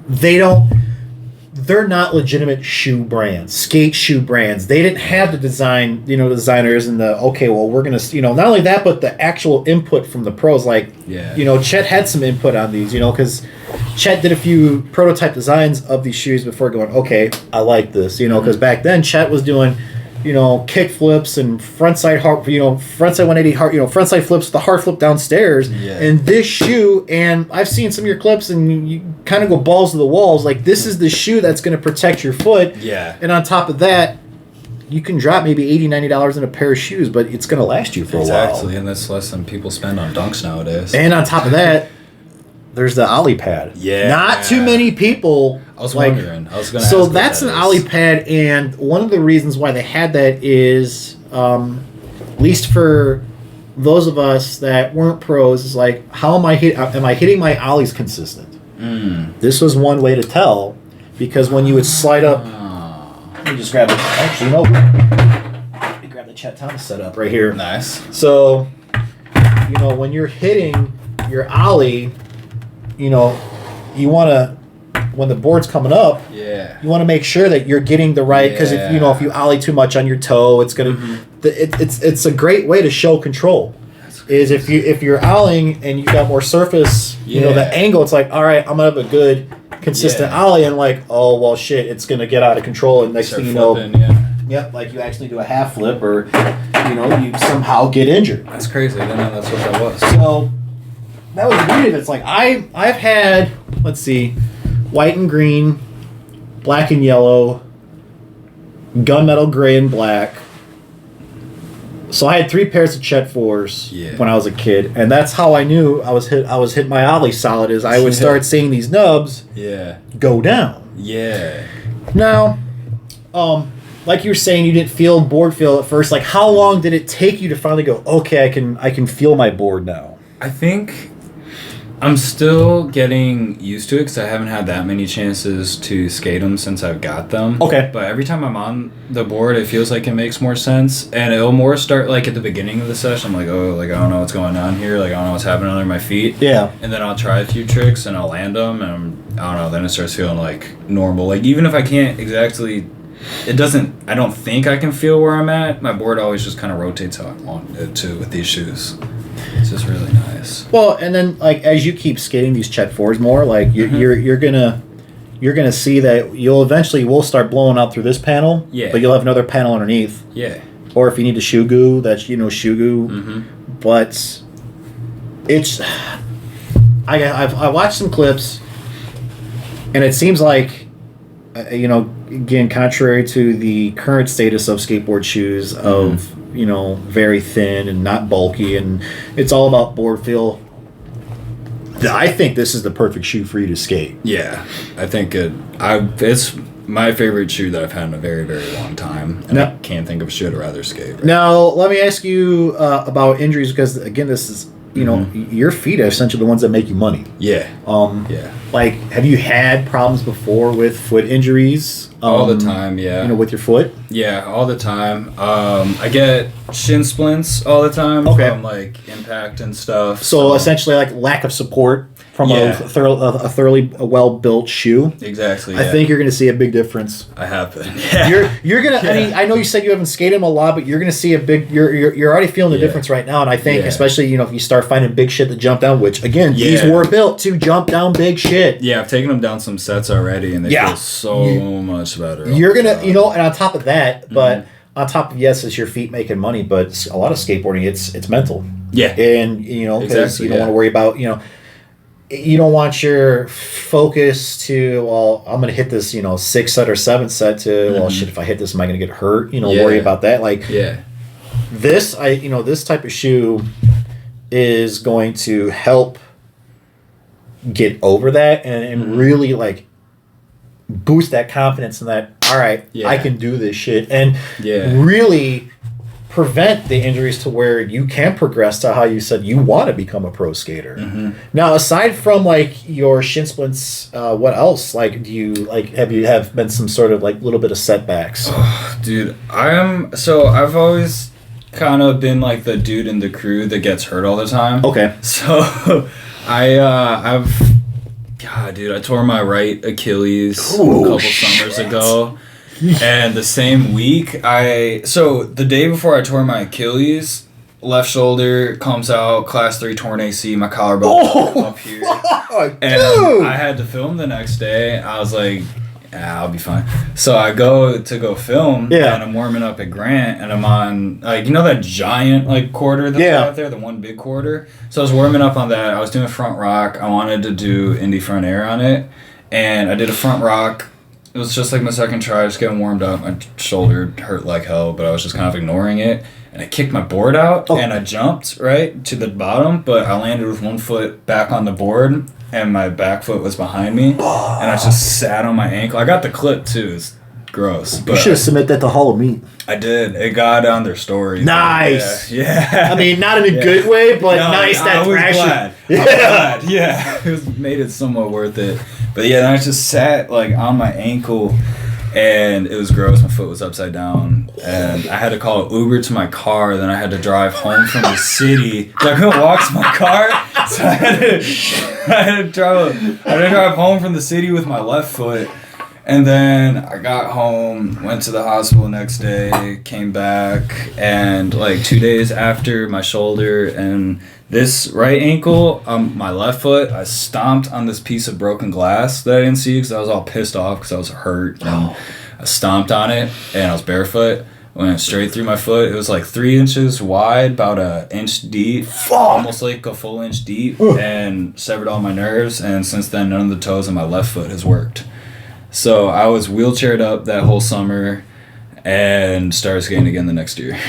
Speaker 1: they're not legitimate shoe brands, skate shoe brands. They didn't have the designers and we're going to, not only that, but the actual input from the pros. Chet had some input on these, because Chet did a few prototype designs of these shoes before going, okay, I like this, because back then Chet was doing, kick flips and frontside 180 frontside flips with the hard flip downstairs. Yeah. And this shoe, and I've seen some of your clips, and you kind of go balls to the walls. Like, this is the shoe that's going to protect your foot.
Speaker 2: Yeah.
Speaker 1: And on top of that, you can drop maybe $80, $90 in a pair of shoes, but it's going to last you for a while.
Speaker 2: Exactly, and that's less than people spend on dunks nowadays.
Speaker 1: And on top of that, there's the ollie pad.
Speaker 2: Yeah.
Speaker 1: Not too many people.
Speaker 2: I was wondering. I was going to ask.
Speaker 1: So that's an ollie pad, and one of the reasons why they had that is, at least for those of us that weren't pros, is like, how am I hitting my ollies consistent? This was one way to tell, because when you would slide up, let me just grab it. Actually, no. Let me grab the Chet Thomas setup right here.
Speaker 2: Nice.
Speaker 1: So, when you're hitting your ollie, you want to, when the board's coming up, you want to make sure that you're getting the right, because if you ollie too much on your toe, it's gonna it's a great way to show control. Is if you're ollieing and you got more surface, the angle, it's like, all right, I'm gonna have a good consistent ollie, and like, oh well, shit, it's gonna get out of control, and next thing you know, like you actually do a half flip, or you somehow get injured.
Speaker 2: That's crazy. I didn't know that's what that was.
Speaker 1: So that was the beauty of it. It's like I've had, let's see, white and green, black and yellow, gunmetal gray and black. So I had 3 pairs of Chet 4s when I was a kid, and that's how I knew I was hitting my ollie solid. Is I would start seeing these nubs go down.
Speaker 2: Yeah.
Speaker 1: Now, like you were saying, you didn't feel board feel at first. Like, how long did it take you to finally go, okay, I can feel my board now?
Speaker 2: I think I'm still getting used to it because I haven't had that many chances to skate them since I've got them.
Speaker 1: Okay.
Speaker 2: But every time I'm on the board, it feels like it makes more sense. And it'll more start like at the beginning of the session. I'm like, I don't know what's going on here. Like, I don't know what's happening under my feet.
Speaker 1: Yeah.
Speaker 2: And then I'll try a few tricks and I'll land them. And I don't know, then it starts feeling like normal. Like, even if I can't exactly... I don't think I can feel where I'm at. My board always just kind of rotates how I want it to with these shoes. It's just really nice.
Speaker 1: Well, and then like as you keep skating these Chet 4s more, like you're gonna see that will start blowing out through this panel.
Speaker 2: Yeah.
Speaker 1: But you'll have another panel underneath.
Speaker 2: Yeah.
Speaker 1: Or if you need to shoe goo, that's shoe goo.
Speaker 2: Mm-hmm.
Speaker 1: But it's I watched some clips, and it seems like again, contrary to the current status of skateboard shoes of very thin and not bulky, and it's all about board feel. I think this is the perfect shoe for you to skate.
Speaker 2: Yeah, I think it's my favorite shoe that I've had in a very, very long time, and I can't think of a shoe I'd rather skate. Right
Speaker 1: now, let me ask you about injuries, because again, this is your feet are essentially the ones that make you money.
Speaker 2: Yeah.
Speaker 1: Like, have you had problems before with foot injuries?
Speaker 2: All the time, yeah.
Speaker 1: With your foot?
Speaker 2: Yeah, all the time. I get shin splints all the time from like impact and stuff.
Speaker 1: So essentially, like lack of support from a thoroughly well-built shoe.
Speaker 2: Exactly.
Speaker 1: I think you're going to see a big difference.
Speaker 2: I have been. Yeah.
Speaker 1: You're going to. I mean, I know you said you haven't skated them a lot, but you're going to see a big. You're already feeling the difference right now, and I think especially if you start finding big shit to jump down, which again these were built to jump down big shit.
Speaker 2: Yeah, I've taken them down some sets already, and they feel so much better.
Speaker 1: You're gonna, and on top of that, but on top of it's your feet making money, but a lot of skateboarding, it's mental.
Speaker 2: Yeah,
Speaker 1: and because you don't want to worry about you don't want your focus to, well, I'm going to hit this, 6th set or 7th set to, well, shit, if I hit this, am I going to get hurt? Worry about that. Like, this, this type of shoe is going to help get over that and really, like, boost that confidence in that, all right, I can do this shit. And really prevent the injuries to where you can progress to how you said you want to become a pro skater. Now, aside from like your shin splints, what else? Like, do you like have been some sort of like little bit of setbacks?
Speaker 2: Oh, dude, I've always kind of been like the dude in the crew that gets hurt all the time.
Speaker 1: Okay.
Speaker 2: So I tore my right Achilles a couple summers ago. And the same week, the day before I tore my Achilles, left shoulder comes out, class 3 torn AC, my collarbone up here. And I had to film the next day. I was like, I'll be fine. So I go film, and I'm warming up at Grant, and I'm on, like, that giant, like, quarter that's out there, the one big quarter. So I was warming up on that. I was doing front rock. I wanted to do Indy front air on it, and I did a front rock. It was just like my second try, just getting warmed up. My shoulder hurt like hell, but I was just kind of ignoring it. And I kicked my board out, and I jumped right to the bottom, but I landed with one foot back on the board, and my back foot was behind me, and I just sat on my ankle. I got the clip, too. It's gross. But
Speaker 1: you should have submitted that to Hall of Meat.
Speaker 2: I did. It got on their story.
Speaker 1: Nice.
Speaker 2: Yeah.
Speaker 1: I mean, not in a good way, but nice that
Speaker 2: I was
Speaker 1: glad.
Speaker 2: Glad. Yeah. It made it somewhat worth it. But yeah, then I just sat like on my ankle, and it was gross. My foot was upside down, and I had to call an Uber to my car. Then I had to drive home from the city. I couldn't walk to my car, so I had to drive home from the city with my left foot. And then I got home, went to the hospital the next day, came back, and like 2 days after my shoulder and this right ankle, my left foot, I stomped on this piece of broken glass that I didn't see because I was all pissed off because I was hurt. And I stomped on it, and I was barefoot. Went straight through my foot. It was like 3 inches wide, about an inch deep, almost like a full inch deep, and severed all my nerves. And since then, none of the toes on my left foot has worked. So I was wheelchaired up that whole summer and started skating again the next year.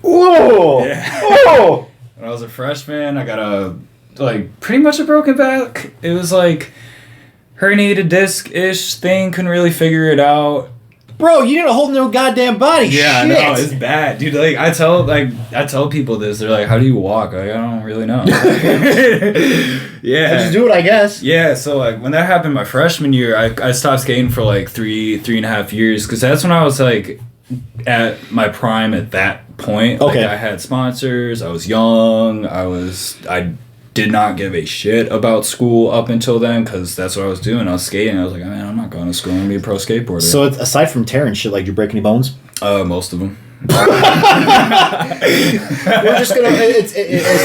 Speaker 1: Whoa!
Speaker 2: Yeah.
Speaker 1: Whoa!
Speaker 2: When I was a freshman, I got pretty much a broken back. It was like herniated disc-ish thing, couldn't really figure it out.
Speaker 1: Bro, you need a whole new goddamn body.
Speaker 2: Yeah,
Speaker 1: Shit.
Speaker 2: no, it's bad, dude. Like I tell people this. They're like, "How do you walk?" I don't really know. Yeah,
Speaker 1: just do it, I guess.
Speaker 2: Yeah, so like when that happened my freshman year, I stopped skating for like three and a half years because that's when I was like at my prime at that point.
Speaker 1: Okay,
Speaker 2: like, I had sponsors. I was young. I did not give a shit about school up until then because that's what I was doing. I was skating. I was like, man, I'm not going to school. I'm going to be a pro skateboarder.
Speaker 1: So aside from tearing shit, like, did you break any bones?
Speaker 2: Most of them.
Speaker 1: We're just gonna. As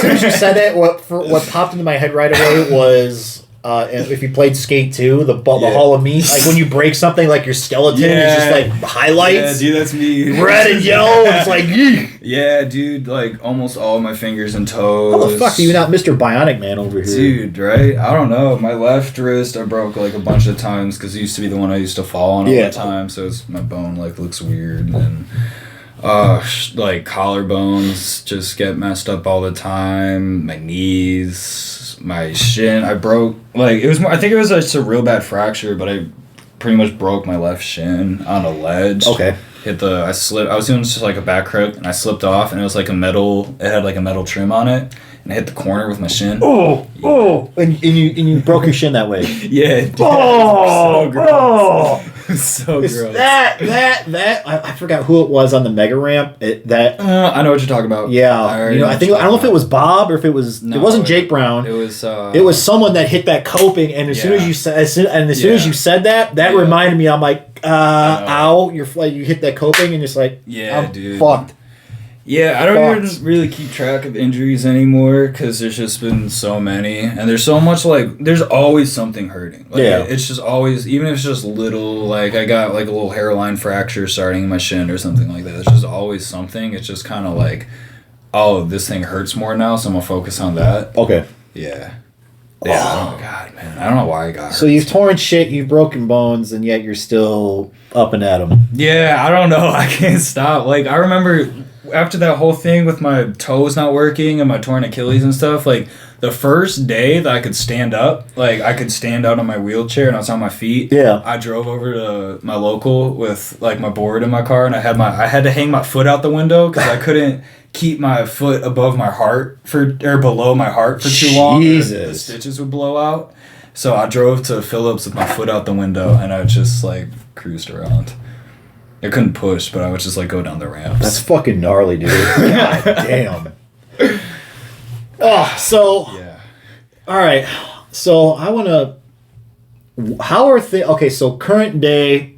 Speaker 1: soon as you said it, what popped into my head right away was if you played Skate 2, the Hall of Meat, like when you break something, like your skeleton is just like highlights.
Speaker 2: Yeah, dude, that's me.
Speaker 1: Red and yellow. It's like,
Speaker 2: yeah, dude, like almost all of my fingers and toes.
Speaker 1: How the fuck are you not Mr. Bionic Man over here?
Speaker 2: Dude, right? I don't know. My left wrist I broke like a bunch of times because it used to be the one I used to fall on all the time. So my bone like looks weird and. Like collarbones just get messed up all the time. My knees, my shin. I broke like it was. I think it was just a real bad fracture, but I pretty much broke my left shin on a ledge.
Speaker 1: Okay.
Speaker 2: I slipped. I was doing just like a back crook, and I slipped off, and it was like it had like a metal trim on it, and I hit the corner with my shin.
Speaker 1: And you broke your shin that way.
Speaker 2: Yeah. Dude, so gross. So gross.
Speaker 1: I forgot who it was on the mega ramp.
Speaker 2: I know what you're talking about.
Speaker 1: Yeah, I don't know if it was Bob or if it was. No, it wasn't Jake Brown.
Speaker 2: It was.
Speaker 1: It was someone that hit that coping, and as soon as you said that reminded me. I'm like, ow! You hit that coping, and it's like, I'm
Speaker 2: dude,
Speaker 1: fucked.
Speaker 2: Yeah, I don't even really keep track of injuries anymore because there's just been so many, and there's so much there's always something hurting. Like, it's just always, even if it's just little, like I got like a little hairline fracture starting in my shin or something like that. There's just always something. It's just kind of like, oh, this thing hurts more now, so I'm gonna focus on that.
Speaker 1: Okay.
Speaker 2: Yeah. Yeah. Oh God, man. I don't know why I got hurt.
Speaker 1: So you've torn shit, you've broken bones, and yet you're still up and at 'em.
Speaker 2: Yeah, I don't know. I can't stop. Like, I remember after that whole thing with my toes not working and my torn Achilles and stuff, like, the first day that I could stand up, like, I could stand out on my wheelchair and I was on my feet.
Speaker 1: Yeah.
Speaker 2: I drove over to my local with, like, my board in my car, and I had to hang my foot out the window because I couldn't keep my foot above my heart or below my heart for too long.
Speaker 1: Jesus.
Speaker 2: The stitches would blow out. So I drove to Phillips with my foot out the window, and I just, like, cruised around. I couldn't push, but I would just, like, go down the ramps.
Speaker 1: That's fucking gnarly, dude. God damn. Oh, so...
Speaker 2: Yeah.
Speaker 1: All right. So I want to... How are things... Okay, so current day,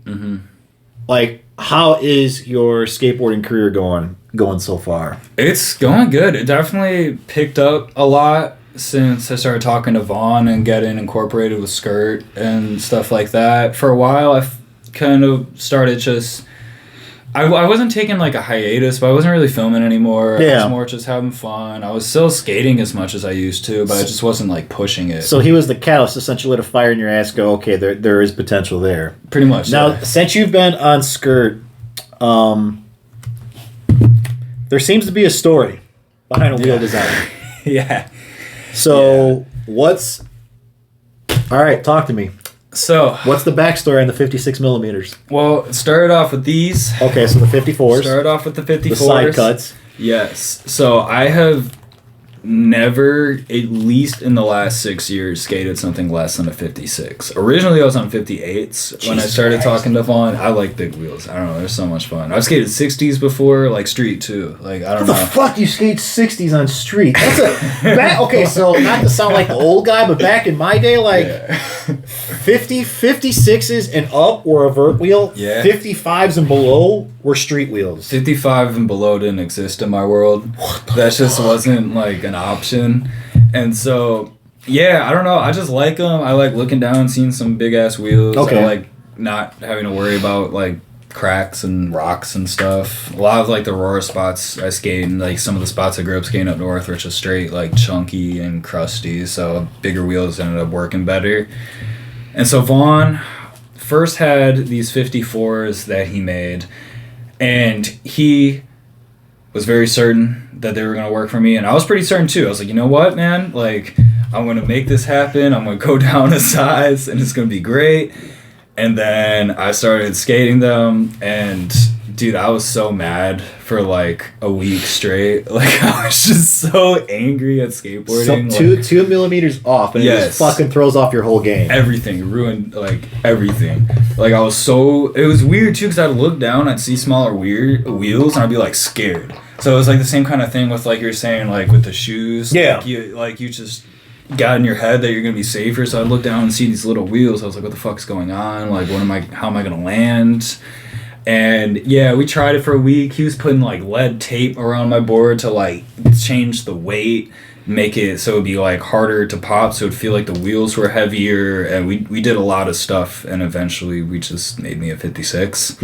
Speaker 1: like, how is your skateboarding career going so far?
Speaker 2: It's going good. It definitely picked up a lot since I started talking to Vaughn and getting incorporated with SKRT and stuff like that. For a while, I kind of started just... I wasn't taking, like, a hiatus, but I wasn't really filming anymore.
Speaker 1: Yeah.
Speaker 2: I was more just having fun. I was still skating as much as I used to, but I just wasn't, like, pushing it.
Speaker 1: So he was the catalyst, essentially lit a fire in your ass, go, okay, there is potential there.
Speaker 2: Pretty much.
Speaker 1: Now,
Speaker 2: yeah.
Speaker 1: since you've been on SKRT, there seems to be a story behind a wheel design.
Speaker 2: Yeah.
Speaker 1: So, what's... All right, talk to me.
Speaker 2: So,
Speaker 1: What's the backstory on the 56 millimeters?
Speaker 2: well, it started off with these.
Speaker 1: Okay, so the 54s.
Speaker 2: Started off with the 54s.
Speaker 1: The side cuts.
Speaker 2: Yes. So I have never, at least in the last 6 years, skated something less than a 56. Originally, I was on 58s. When I started talking to Vaughn, I like big wheels. I don't know. They're so much fun. I've skated 60s before, like street too. Like, I don't know.
Speaker 1: How the fuck you skate 60s on street? That's okay, so not to sound like the old guy, but back in my day, like 56s and up were a vert wheel.
Speaker 2: Yeah.
Speaker 1: 55s and below were street wheels.
Speaker 2: 55 and below didn't exist in my world. That just wasn't like an option. And so, yeah, I don't know. I just like them. I like looking down and seeing some big ass wheels.
Speaker 1: Okay.
Speaker 2: I like not having to worry about like cracks and rocks and stuff. A lot of like the Aurora spots I skate, and like some of the spots I grew up skating up north were just straight like chunky and crusty. So bigger wheels ended up working better. And so Vaughn first had these 54s that he made, and he was very certain that they were going to work for me, and I was pretty certain too. I was like, you know what, man? Like, I'm going to make this happen. I'm going to go down a size, and it's going to be great. And then I started skating them, and dude, I was so mad for like a week straight. Like, I was just so angry at skateboarding.
Speaker 1: So 2 millimeters off, and it just fucking throws off your whole game.
Speaker 2: Everything ruined, like everything. Like, I was so, it was weird too, because I'd look down, I'd see smaller wheels, and I'd be like scared. So it was like the same kind of thing with like you're saying, like with the shoes.
Speaker 1: Yeah.
Speaker 2: Like you just got in your head that you're gonna be safer. So I'd look down and see these little wheels. I was like, what the fuck's going on? Like, how am I gonna land? And yeah, we tried it for a week. He was putting like lead tape around my board to like change the weight, make it so it'd be like harder to pop, so it'd feel like the wheels were heavier. And we did a lot of stuff, and eventually we just made me a 56.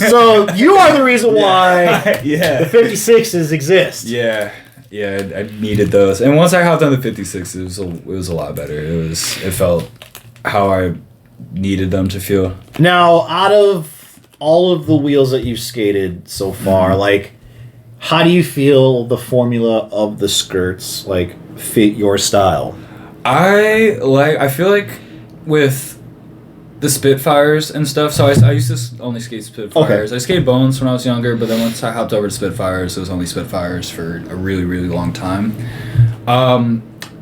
Speaker 1: So you are the reason why
Speaker 2: the
Speaker 1: 56s exist.
Speaker 2: Yeah, I needed those. And once I hopped on the 56, it was a lot better. It felt how I needed them to feel.
Speaker 1: Now, out of all of the wheels that you've skated so far, like, how do you feel the formula of the skirts like fit your style?
Speaker 2: I feel like with the Spitfires and stuff. So I used to only skate Spitfires. Okay. I skated Bones when I was younger, but then once I hopped over to Spitfires, it was only Spitfires for a really, really long time.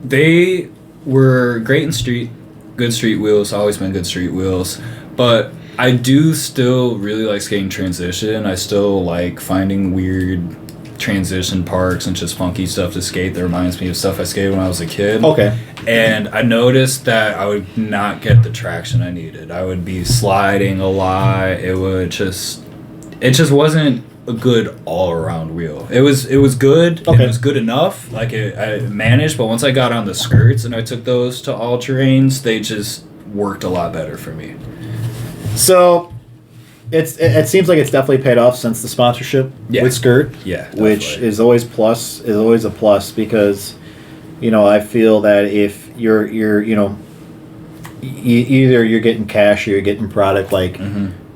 Speaker 2: They were great in street, good street wheels. Always been good street wheels, but I do still really like skating transition. I still like finding weird transition parks and just funky stuff to skate that reminds me of stuff I skated when I was a kid. Okay. And I noticed that I would not get the traction I needed. I would be sliding a lot. It just wasn't a good all-around wheel. It was good. Okay. It was good enough. Like, I managed, but once I got on the skirts and I took those to all terrains, they just worked a lot better for me.
Speaker 1: So it seems like it's definitely paid off since the sponsorship with SKRT. Yeah, definitely. Which is always a plus because, you know, I feel that if you're either you're getting cash or you're getting product, like,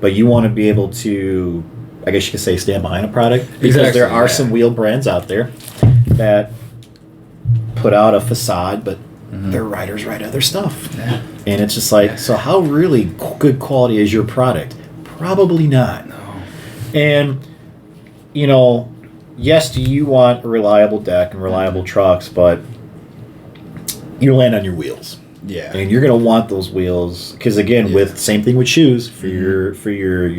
Speaker 1: but you want to be able to, I guess you could say, stand behind a product, because there are some wheel brands out there that put out a facade, but their riders ride other stuff, and it's just like, so how really good quality is your product? Probably not.
Speaker 2: No.
Speaker 1: And yes, do you want a reliable deck and reliable trucks, but you land on your wheels.
Speaker 2: Yeah.
Speaker 1: And you're gonna want those wheels, because again, with same thing with shoes for your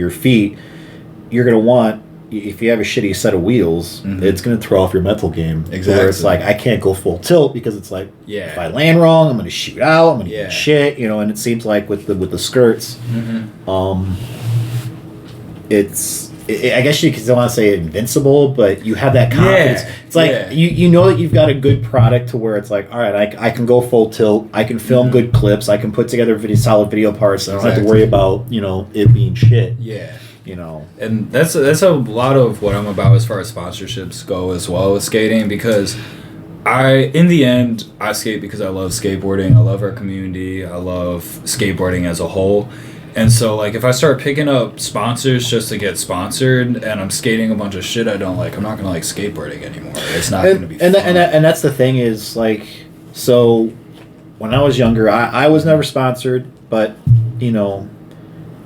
Speaker 1: feet, you're gonna want, if you have a shitty set of wheels, it's gonna throw off your mental game.
Speaker 2: Exactly.
Speaker 1: Where it's like, I can't go full tilt, because it's like, if I land wrong, I'm gonna shoot out, I'm gonna get shit, and it seems like with the skirts, I guess you could want to say invincible, but you have that confidence. It's like you know that you've got a good product to where it's like, all right, I can go full tilt, I can film good clips, I can put together solid video parts, and I don't have to worry about it being shit.
Speaker 2: And that's a lot of what I'm about as far as sponsorships go as well with skating, because in the end, I skate because I love skateboarding, I love our community, I love skateboarding as a whole. And so, like, if I start picking up sponsors just to get sponsored, and I'm skating a bunch of shit I don't like, I'm not gonna like skateboarding anymore. It's not gonna be fun.
Speaker 1: And that's the thing is, like, so when I was younger, I was never sponsored, but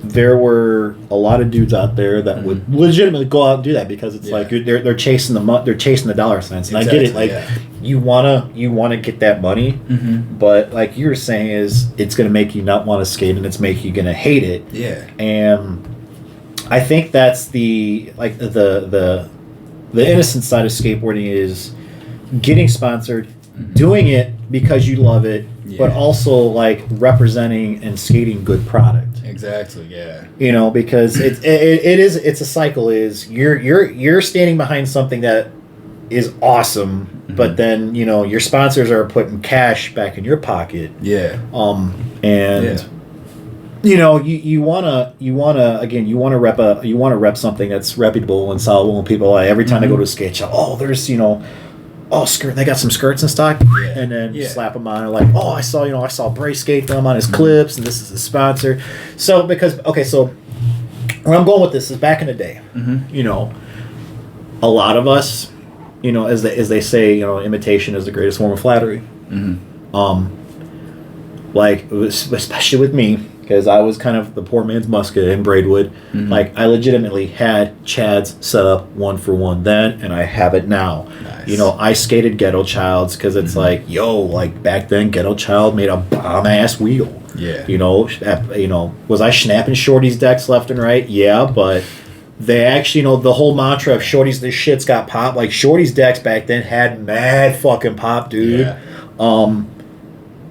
Speaker 1: there were a lot of dudes out there that would legitimately go out and do that, because it's like they're chasing they're chasing the dollar signs, and I get it. Like, you wanna get that money, but like you were saying, is it's gonna make you not want to skate, and it's make you gonna hate it. And I think that's the innocent side of skateboarding is getting sponsored, doing it because you love it, but also like representing and skating good product.
Speaker 2: Exactly. Yeah.
Speaker 1: Because it's a cycle. Is you're standing behind something that is awesome, but then your sponsors are putting cash back in your pocket. You wanna rep something that's reputable and solid. When people, like, every time they go to a skate shop, there's skirt, they got some skirts in stock, and then slap them on, or like, I saw Bray skate them on his clips, and this is a sponsor. So so where I'm going with this is, back in the day, a lot of us, as they say, imitation is the greatest form of flattery. Like, especially with me, because I was kind of the poor man's Musket in Braidwood. Like, I legitimately had Chads set up 1-for-1 then, and I have it now. Nice. I skated Ghetto Childs, because it's like, like, back then Ghetto Child made a bomb ass wheel. Was I snapping Shorty's decks left and right? Yeah, but they actually, the whole mantra of Shorty's, this shit's got pop. Like, Shorty's decks back then had mad fucking pop, dude.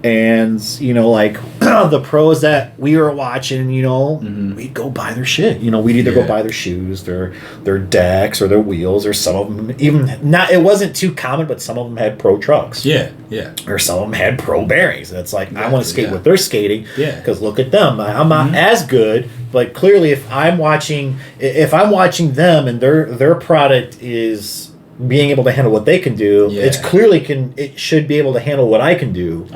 Speaker 1: And like the pros that we were watching, we'd go buy their shit. We'd either go buy their shoes, their decks, or their wheels, or some of them even not. It wasn't too common, but some of them had pro trucks. Or some of them had pro bearings. And it's like, I want to skate what they're skating. Because look at them. I'm not as good, but clearly, if I'm watching them and their product is being able to handle what they can do, it should be able to handle what I can do.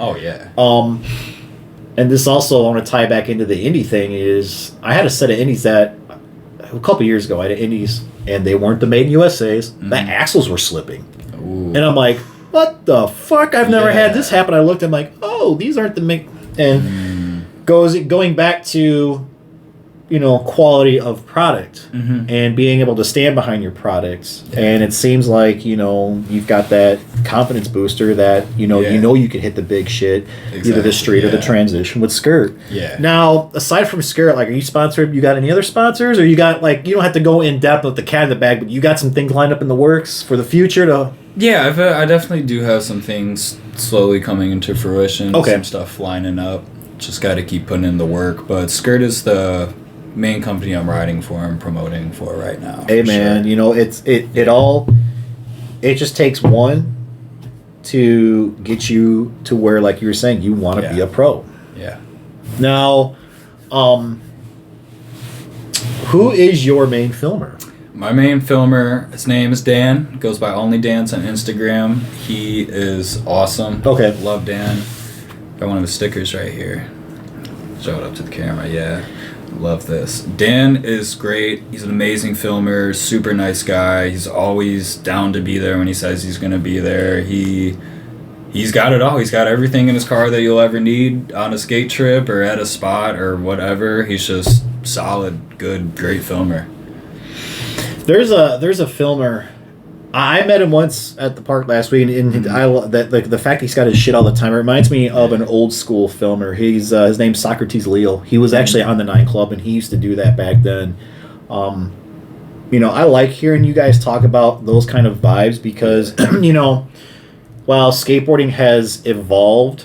Speaker 1: And this also, I want to tie back into the indie thing, is I had a set of indies that a couple years ago, I had indies, and they weren't the made in USA's. The axles were slipping. And I'm like, what the fuck? I've never had this happen. I looked, I'm like, these aren't the make. And going back to quality of product, and being able to stand behind your products. And it seems like, you've got that confidence booster that, you can hit the big shit, either the street or the transition with Skirt. Now, aside from Skirt, like, are you sponsored? You got any other sponsors? Or you got, like, you don't have to go in depth with the cat in the bag, but you got some things lined up in the works for the future to...
Speaker 2: I definitely do have some things slowly coming into fruition. Some stuff lining up. Just got to keep putting in the work. But Skirt is the main company I'm riding for and promoting for right now.
Speaker 1: Hey man, it just takes one to get you to where, like you were saying, you want to be a pro. Now, who is your main filmer?
Speaker 2: My main filmer, his name is Dan. Goes by Only Dance on Instagram. He is awesome. Love Dan. Got one of his stickers right here. Show it up to the camera. Yeah, love this. Dan is great. He's an amazing filmer, super nice guy. He's always down to be there when he says he's going to be there. He's got it all. He's got everything in his car that you'll ever need on a skate trip or at a spot or whatever. He's just solid, good, great filmer.
Speaker 1: There's a filmer. I met him once at the park last week, and the fact he's got his shit all the time, it reminds me of an old school filmer. His name's Socrates Leo. He was actually on the 9 Club, and he used to do that back then. I like hearing you guys talk about those kind of vibes because, while skateboarding has evolved,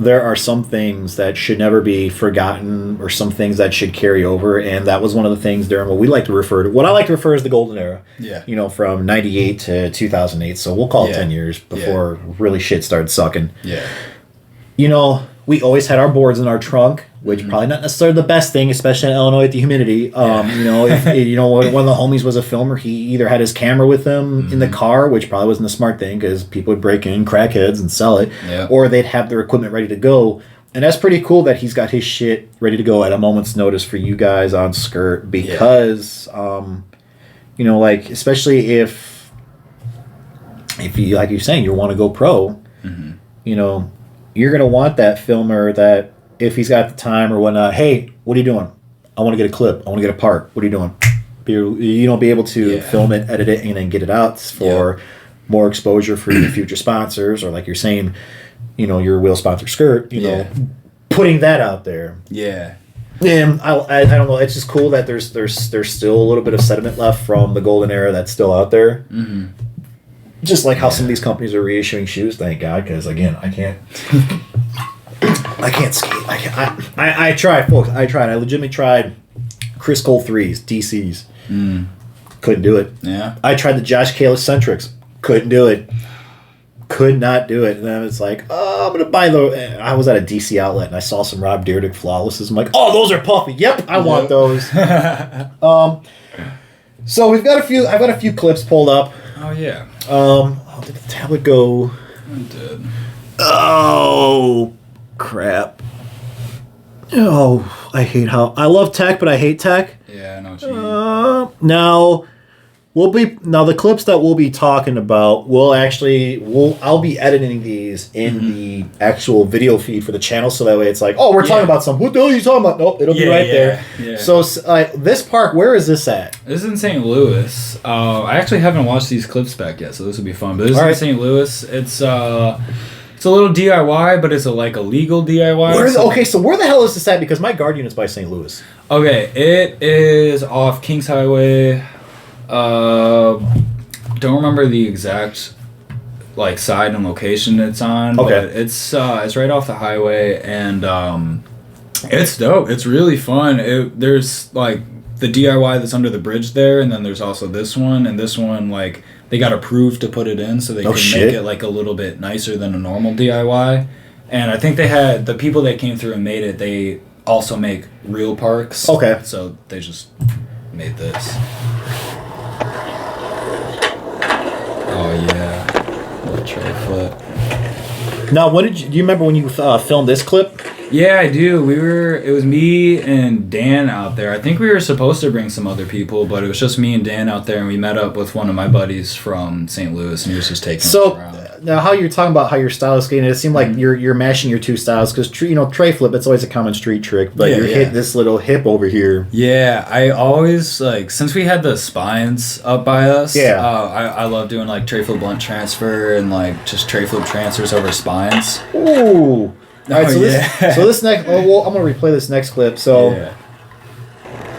Speaker 1: there are some things that should never be forgotten or some things that should carry over, and that was one of the things during what I like to refer as the golden era.
Speaker 2: Yeah.
Speaker 1: From 98 to 2008, so we'll call it 10 years before really shit started sucking.
Speaker 2: Yeah.
Speaker 1: We always had our boards in our trunk, which probably not necessarily the best thing, especially in Illinois with the humidity. If one of the homies was a filmer, he either had his camera with him in the car, which probably wasn't a smart thing because people would break in, crackheads, and sell it, or they'd have their equipment ready to go. And that's pretty cool that he's got his shit ready to go at a moment's notice for you guys on SKRT because, especially if you, like you're saying, you want to go pro, you're going to want that filmer that if he's got the time or whatnot, hey, what are you doing? I want to get a clip. I want to get a part. What are you doing? Be able to film it, edit it, and then get it out for more exposure for your future sponsors, or like you're saying, your wheel sponsor SKRT, putting that out there.
Speaker 2: Yeah.
Speaker 1: And I don't know. It's just cool that there's still a little bit of sediment left from the golden era that's still out there. Mm-hmm. Just like how some of these companies are reissuing shoes, thank God, because again, I can't skate. I tried, folks. I legitimately tried Chris Cole 3s, DCs. Couldn't do it.
Speaker 2: Yeah.
Speaker 1: I tried the Josh Kalis Centrics. Couldn't do it. Could not do it. And then it's like, I'm going to buy I was at a DC outlet and I saw some Rob Dyrdek Flawlesses. I'm like, oh, those are puffy. Yep, I want those. So I've got a few clips pulled up.
Speaker 2: Oh, yeah.
Speaker 1: Did the tablet go?
Speaker 2: It did.
Speaker 1: Oh, crap. Oh, I love tech, but I hate tech.
Speaker 2: Yeah, I know what you mean.
Speaker 1: Now the clips that we'll be talking about, I'll be editing these in the actual video feed for the channel, so that way it's like, oh, we're talking about something. What the hell are you talking about? Nope, it'll be right there. Yeah. So this park, where is this at?
Speaker 2: This is in St. Louis. I actually haven't watched these clips back yet, so this will be fun. But this is in St. Louis. It's a little DIY, but it's a legal DIY.
Speaker 1: So where the hell is this at? Because my guardian is by St. Louis.
Speaker 2: Okay, it is off Kings Highway. Don't remember the exact side and location it's on.
Speaker 1: Okay.
Speaker 2: But it's right off the highway, and it's dope. It's really fun. There's the DIY that's under the bridge there, and then there's also this one, and this one they got approved to put it in, so they can make it a little bit nicer than a normal DIY. And I think they had the people that came through and made it. They also make real parks.
Speaker 1: Okay.
Speaker 2: So they just made this. Oh yeah, little tray flip.
Speaker 1: Now, do you remember when you filmed this clip?
Speaker 2: Yeah, I do. It was me and Dan out there. I think we were supposed to bring some other people, but it was just me and Dan out there, and we met up with one of my buddies from St. Louis, and he was just taking us around.
Speaker 1: Now, how you're talking about how your style is skating, it seemed like you're mashing your two styles, because tray flip, it's always a common street trick, but you're hitting this little hip over here.
Speaker 2: Yeah, I always since we had the spines up by us. Yeah, I love doing tray flip blunt transfer and just tray flip transfers over spines.
Speaker 1: Ooh. All right, this next. I'm gonna replay this next clip. So,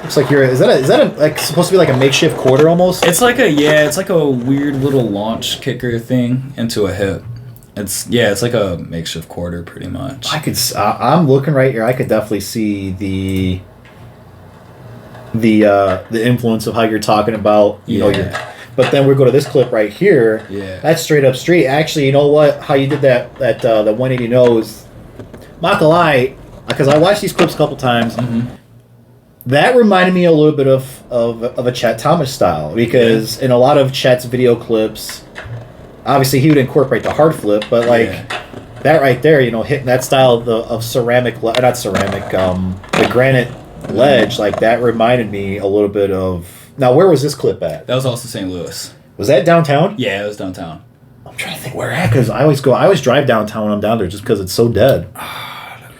Speaker 1: looks like is that supposed to be a makeshift quarter almost?
Speaker 2: It's like a weird little launch kicker thing into a hip. It's like a makeshift quarter pretty much.
Speaker 1: I'm looking right here. I could definitely see the influence of how you're talking about. But then we go to this clip right here.
Speaker 2: Yeah,
Speaker 1: that's straight up street. Actually, you know what? How you did that 180 nose. Not gonna lie, because I watched these clips a couple times. Mm-hmm. That reminded me a little bit of a Chet Thomas style, because in a lot of Chet's video clips, obviously he would incorporate the hard flip, but that right there, hitting that style of ceramic, not ceramic, the granite ledge, like that reminded me a little bit of. Now, where was this clip at?
Speaker 2: That was also St. Louis.
Speaker 1: Was that downtown?
Speaker 2: Yeah, it was downtown.
Speaker 1: I'm trying to think where at, because I always drive downtown when I'm down there just because it's so dead.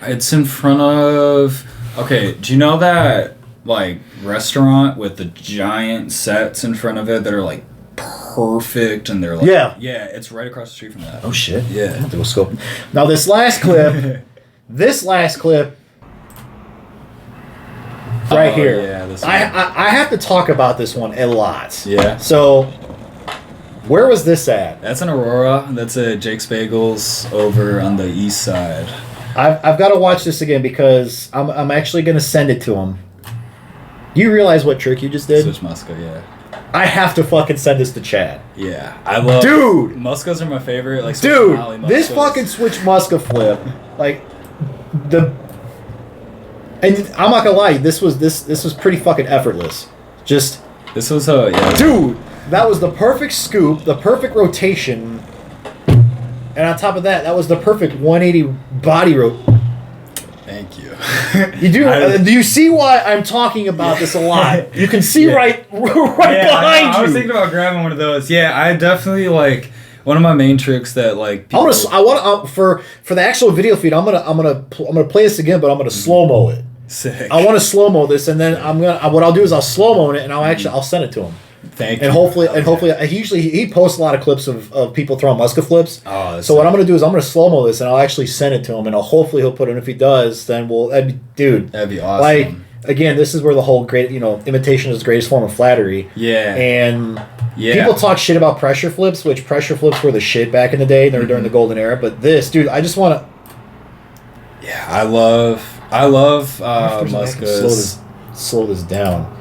Speaker 2: It's in front of. Okay, do you know that like restaurant with the giant sets in front of it that are like perfect and they're like yeah, it's right across the street from that.
Speaker 1: Oh shit.
Speaker 2: Yeah.
Speaker 1: I have to go scope. Now this last clip right here.
Speaker 2: Yeah, this one.
Speaker 1: I have to talk about this one a lot.
Speaker 2: Yeah.
Speaker 1: So where was this at?
Speaker 2: That's in Aurora. That's at Jake's Bagels over on the east side.
Speaker 1: I've got to watch this again because I'm actually going to send it to him. Do you realize what trick you just did?
Speaker 2: Switch Muska, yeah.
Speaker 1: I have to fucking send this to Chad.
Speaker 2: Yeah, I love.
Speaker 1: Dude,
Speaker 2: Muskas are my favorite. Like,
Speaker 1: dude, this fucking switch Muska flip, like and I'm not gonna lie, this was pretty fucking effortless. Just
Speaker 2: this was
Speaker 1: dude, that was the perfect scoop, the perfect rotation, and on top of that, that was the perfect 180 body roll.
Speaker 2: Thank you.
Speaker 1: You do? Do you see why I'm talking about this a lot? You can see right behind you.
Speaker 2: I was thinking about grabbing one of those. Yeah, I definitely like one of my main tricks that like.
Speaker 1: I want for the actual video feed. I'm gonna play this again, but I'm gonna slow mo it.
Speaker 2: Sick.
Speaker 1: I want to slow mo this, and then what I'll do is I'll slow mo it, and I'll send it to him.
Speaker 2: Thank you.
Speaker 1: And hopefully, he posts a lot of clips of people throwing Muska flips.
Speaker 2: Oh,
Speaker 1: so what I'm gonna do is I'm gonna slow mo this, and I'll actually send it to him, and hopefully he'll put it. And if he does, then that'd be awesome. Like again, this is where the whole great imitation is the greatest form of flattery.
Speaker 2: Yeah.
Speaker 1: And people talk shit about pressure flips, which pressure flips were the shit back in the day. They were during the golden era. But this, dude, I just want to.
Speaker 2: Yeah, I love Muskas.
Speaker 1: Slow this down.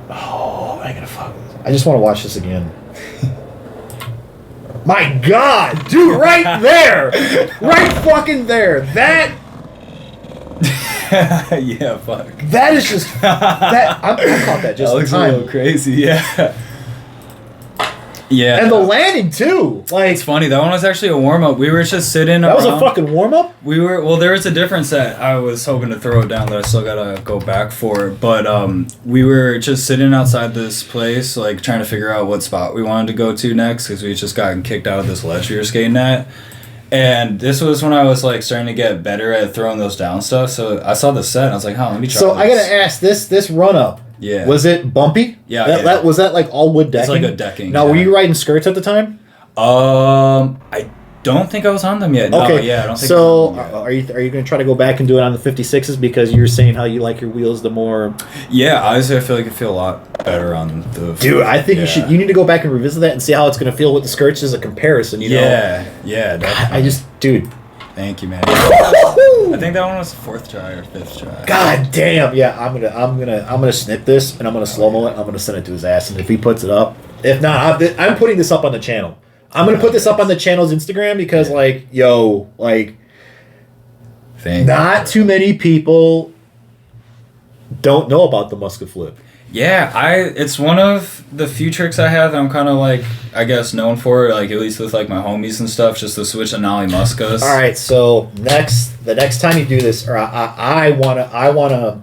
Speaker 1: Oh, I gotta fuck with this. I just want to watch this again. My God, dude, right there, right fucking there. That.
Speaker 2: Yeah, fuck.
Speaker 1: That is just that. I caught that just
Speaker 2: that looks
Speaker 1: in time.
Speaker 2: A little crazy, yeah. Yeah.
Speaker 1: And the landing too. Like,
Speaker 2: it's funny, that one was actually a warm up. We were just sitting
Speaker 1: That was a fucking warm up?
Speaker 2: There was a different set. I was hoping to throw it down that I still gotta go back for. But we were just sitting outside this place, like trying to figure out what spot we wanted to go to next, because we had just gotten kicked out of this ledge we were skating at. And this was when I was like starting to get better at throwing those down stuff. So I saw the set and I was like, let me try
Speaker 1: So
Speaker 2: this.
Speaker 1: I gotta ask, this run up.
Speaker 2: Yeah.
Speaker 1: Was it bumpy?
Speaker 2: Yeah.
Speaker 1: Was that like all wood decking?
Speaker 2: It's like a decking.
Speaker 1: Now, were you riding skirts at the time?
Speaker 2: I don't think I was on them yet. No,
Speaker 1: okay.
Speaker 2: Yeah, I don't think
Speaker 1: so. Are you going to try to go back and do it on the 56s because you were saying how you like your wheels the more?
Speaker 2: Yeah, honestly, I feel like it feel a lot better on the.
Speaker 1: Dude, I think you need to go back and revisit that and see how it's going to feel with the skirts as a comparison. You know?
Speaker 2: Yeah.
Speaker 1: Definitely. Dude.
Speaker 2: Thank you, man. I think that one was 4th try or 5th try.
Speaker 1: God damn! Yeah, I'm gonna snip this and I'm gonna slow mo it. I'm gonna send it to his ass, and if he puts it up, if not, I'm putting this up on the channel. I'm gonna put this up on the channel's Instagram because, not too many people don't know about the Muska flip.
Speaker 2: Yeah, it's one of the few tricks I have that I'm kind of like, I guess, known for, like at least with like my homies and stuff, just to switch to nollie Muskas.
Speaker 1: All right, so the next time you do this, or I wanna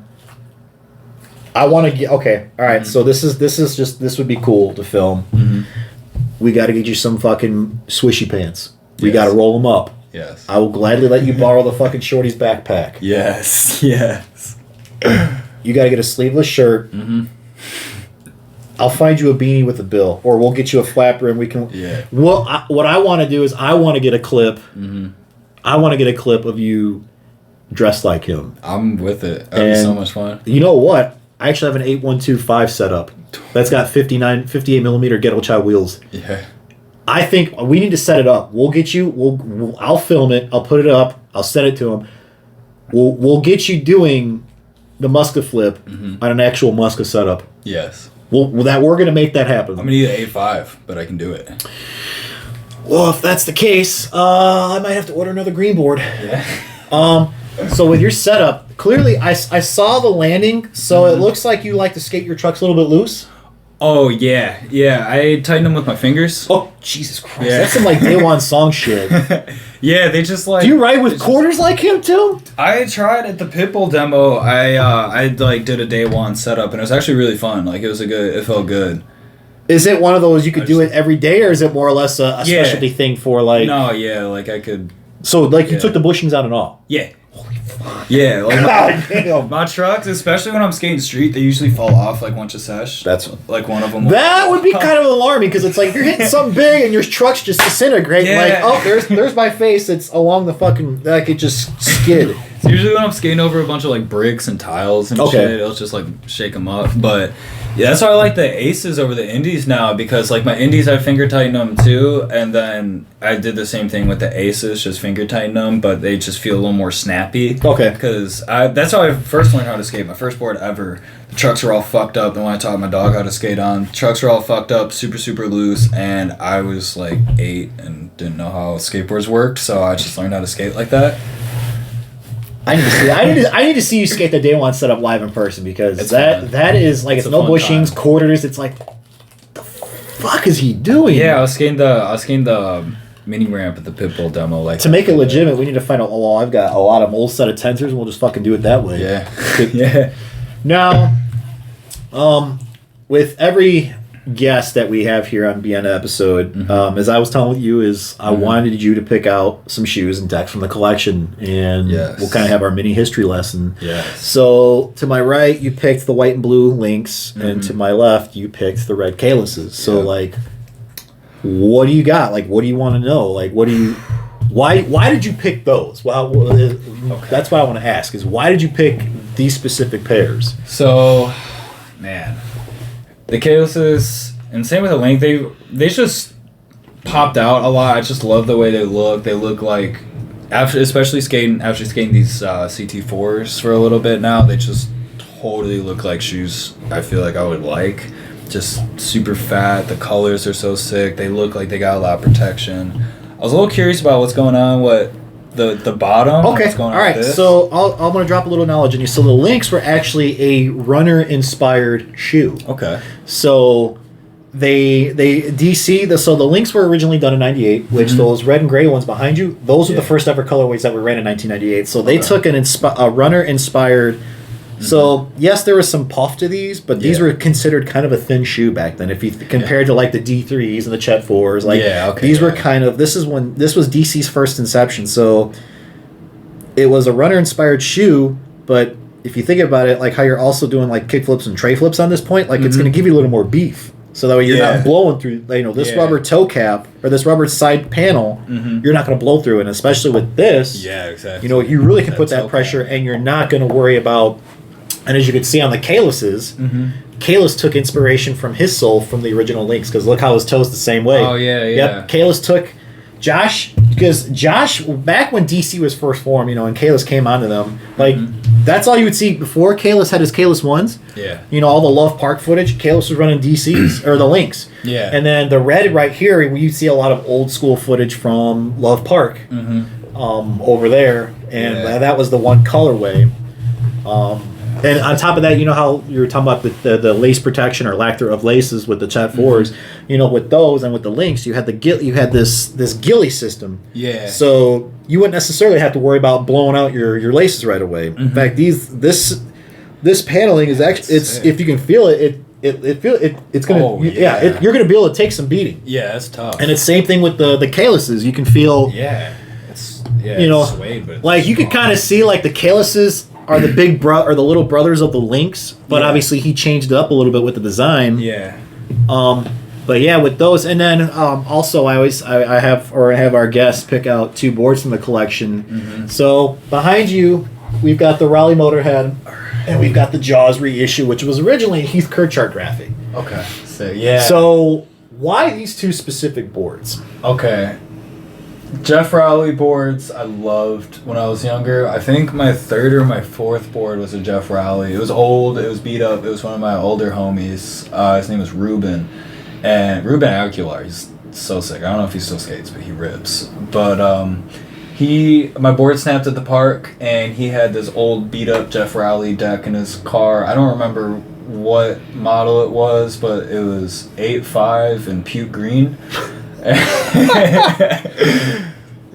Speaker 1: get okay. All right, so this would be cool to film.
Speaker 2: Mm-hmm.
Speaker 1: We got to get you some fucking swishy pants. We got to roll them up.
Speaker 2: Yes.
Speaker 1: I will gladly let you borrow the fucking shorty's backpack.
Speaker 2: Yes.
Speaker 1: You got to get a sleeveless shirt.
Speaker 2: Mm-hmm.
Speaker 1: I'll find you a beanie with a bill, or we'll get you a flapper, and we can.
Speaker 2: Yeah.
Speaker 1: Well, what I want to do is I want to get a clip.
Speaker 2: Mm-hmm.
Speaker 1: I want to get a clip of you dressed like him.
Speaker 2: I'm with it. That'd be so much fun.
Speaker 1: You know what? I actually have an 8125 setup that's got 58 millimeter Ghetto Child wheels.
Speaker 2: Yeah.
Speaker 1: I think we need to set it up. We'll get you. I'll film it. I'll put it up. I'll send it to him. We'll get you doing the Muska flip on an actual Muska setup.
Speaker 2: Yes.
Speaker 1: We're going to make that happen.
Speaker 2: I'm gonna need an A5, but I can do it.
Speaker 1: Well, if that's the case, I might have to order another green board.
Speaker 2: Yeah.
Speaker 1: So with your setup, clearly I saw the landing, so it looks like you like to skate your trucks a little bit loose.
Speaker 2: Oh, yeah. I tighten them with my fingers.
Speaker 1: Oh, Jesus Christ. Yeah. That's some like Day One song shit.
Speaker 2: Yeah, they just like.
Speaker 1: Do you ride with quarters like him too?
Speaker 2: I tried at the Pitbull demo. I like did a day one setup, and it was actually really fun. Like it felt good.
Speaker 1: Is it one of those you could do it every day, or is it more or less a specialty thing for like?
Speaker 2: No, yeah, like I could.
Speaker 1: So like you took the bushings out and all.
Speaker 2: Yeah. Yeah, like my trucks, especially when I'm skating street, they usually fall off like once a sesh.
Speaker 1: That's
Speaker 2: like one of them.
Speaker 1: That would be kind of alarming because it's like you're hitting something big and your truck's just disintegrating.
Speaker 2: Yeah.
Speaker 1: Like, there's my face. It's along the fucking like it just skid.
Speaker 2: It's usually when I'm skating over a bunch of like bricks and tiles and shit, it'll just like shake them up. But yeah, that's why I like the Aces over the Indies now because like my Indies I finger tighten them too, and then I did the same thing with the Aces, just finger tighten them, but they just feel a little more snappy.
Speaker 1: Okay.
Speaker 2: Because that's how I first learned how to skate. My first board ever. The trucks were all fucked up, and when I taught my dog how to skate on, the trucks were all fucked up, super super loose, and I was like 8 and didn't know how skateboards worked, so I just learned how to skate like that.
Speaker 1: I need to see. I need to see you skate the day one setup live in person because that is like it's no bushings, quarters. It's like, the fuck is he doing?
Speaker 2: Yeah, I was skating the mini ramp at the Pitbull demo. Like
Speaker 1: to make it legitimate, we need to find out. Well, I've got a lot of old set of tensors, and we'll just fucking do it that way.
Speaker 2: Yeah, yeah.
Speaker 1: Now, with every guest that we have here on Beyond the Episode, as I was telling you, I wanted you to pick out some shoes and decks from the collection, and we'll kind of have our mini history lesson.
Speaker 2: Yes.
Speaker 1: So to my right, you picked the white and blue Lynx, and to my left, you picked the red Kalisuses. So like, what do you got? Like, what do you want to know? Like, what do you? Why did you pick those? Well, that's what I want to ask. Is why did you pick these specific pairs?
Speaker 2: So, man. The Kalisuses, and same with the Link, they just popped out a lot. I just love the way they look. They look like, after skating these CT4s for a little bit now, they just totally look like shoes I feel like I would like. Just super fat. The colors are so sick. They look like they got a lot of protection. I was a little curious about what's going on with the bottom.
Speaker 1: Okay,
Speaker 2: what's going
Speaker 1: all right. So I'm going to drop a little knowledge on you. So the Lynx were actually a runner-inspired shoe.
Speaker 2: Okay.
Speaker 1: So they DC so the Lynx were originally done in '98, which those red and gray ones behind you, those were the first ever colorways that were ran in 1998. So they took a runner-inspired. So yes, there was some puff to these, but these were considered kind of a thin shoe back then. If you compared to like the D3s and the Chet 4s, like these were kind of this was DC's first inception. So it was a runner-inspired shoe, but if you think about it, like how you're also doing like kick flips and tray flips on this point, like it's going to give you a little more beef. So that way you're not blowing through, this rubber toe cap or this rubber side panel, you're not going to blow through it. And especially with this,
Speaker 2: exactly.
Speaker 1: You really can put that pressure and you're not going to worry about. And as you can see on the Kalisuses, Kalis took inspiration from his sole from the original Lynx because look how his toe's the same way.
Speaker 2: Oh, yeah.
Speaker 1: Yep, Kalis took Josh, because Josh, back when DC was first formed, and Kalis came onto them, like, that's all you would see before Kalis had his Kalis 1s.
Speaker 2: Yeah.
Speaker 1: All the Love Park footage, Kalis was running DCs, or the Lynx.
Speaker 2: Yeah.
Speaker 1: And then the red right here, you see a lot of old school footage from Love Park over there, and that was the one colorway. And on top of that, how you were talking about the lace protection or lack of laces with the Chat 4s. With those and with the Lynx, you had this ghillie system.
Speaker 2: Yeah.
Speaker 1: So you wouldn't necessarily have to worry about blowing out your laces right away. In fact, this paneling is actually if you can feel it, it's gonna you're gonna be able to take some beating.
Speaker 2: Yeah, that's tough.
Speaker 1: And it's same thing with the Kalises. You can feel
Speaker 2: it's suede, but
Speaker 1: like you could kind of see like the Kalises are the big or the little brothers of the Lynx, but obviously he changed it up a little bit with the design.
Speaker 2: Yeah.
Speaker 1: But yeah, with those, and then also I have our guests pick out 2 boards from the collection. So behind you, we've got the Raleigh Motorhead, and we've got the Jaws reissue, which was originally a Heath Kirchart graphic.
Speaker 2: Okay. So yeah.
Speaker 1: So why these 2 specific boards?
Speaker 2: Okay. Jeff Rowley boards I loved when I was younger. I think my 3rd or my 4th board was a Jeff Rowley. It was old. It was beat up. It was one of my older homies. His name was Ruben. And Ruben Aguilar, he's so sick. I don't know if he still skates, but he rips. But my board snapped at the park, and he had this old beat up Jeff Rowley deck in his car. I don't remember what model it was, but it was 8.5 and puke green.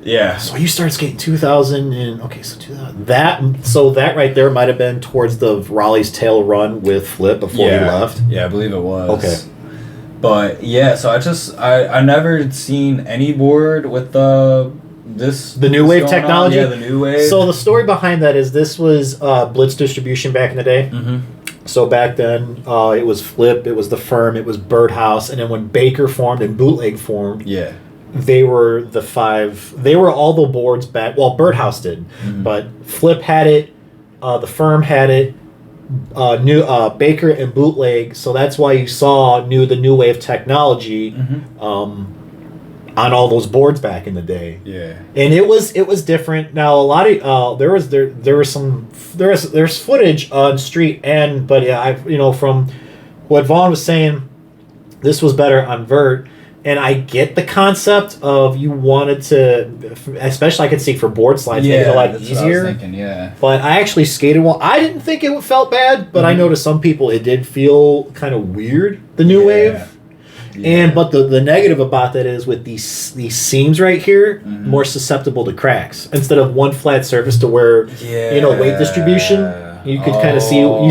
Speaker 2: Yeah.
Speaker 1: So you started skating 2000 and okay, so 2000 that right there might have been towards the Raleigh's tail run with Flip before he left.
Speaker 2: Yeah, I believe it was.
Speaker 1: Okay.
Speaker 2: But yeah, so I never seen any board with the
Speaker 1: new wave technology.
Speaker 2: Yeah, the new wave.
Speaker 1: So the story behind that is this was Blitz distribution back in the day.
Speaker 2: Mm-hmm.
Speaker 1: So back then, it was Flip, it was the Firm, it was Birdhouse, and then when Baker formed and Bootleg formed, they were the five. They were all the boards back. Well, Birdhouse did, but Flip had it, the Firm had it, Baker and Bootleg. So that's why you saw the new wave technology. On all those boards back in the day, and it was different. Now a lot of there's footage on street but from what Vaughn was saying, this was better on vert, and I get the concept of you wanted to, especially I could see for board slides, make it a lot easier.
Speaker 2: What I was thinking,
Speaker 1: But I actually skated well. I didn't think it felt bad, but I know to some people it did feel kind of weird. The new wave. Yeah. But the negative about that is with these seams right here, more susceptible to cracks instead of one flat surface to where weight distribution. You could kind of see so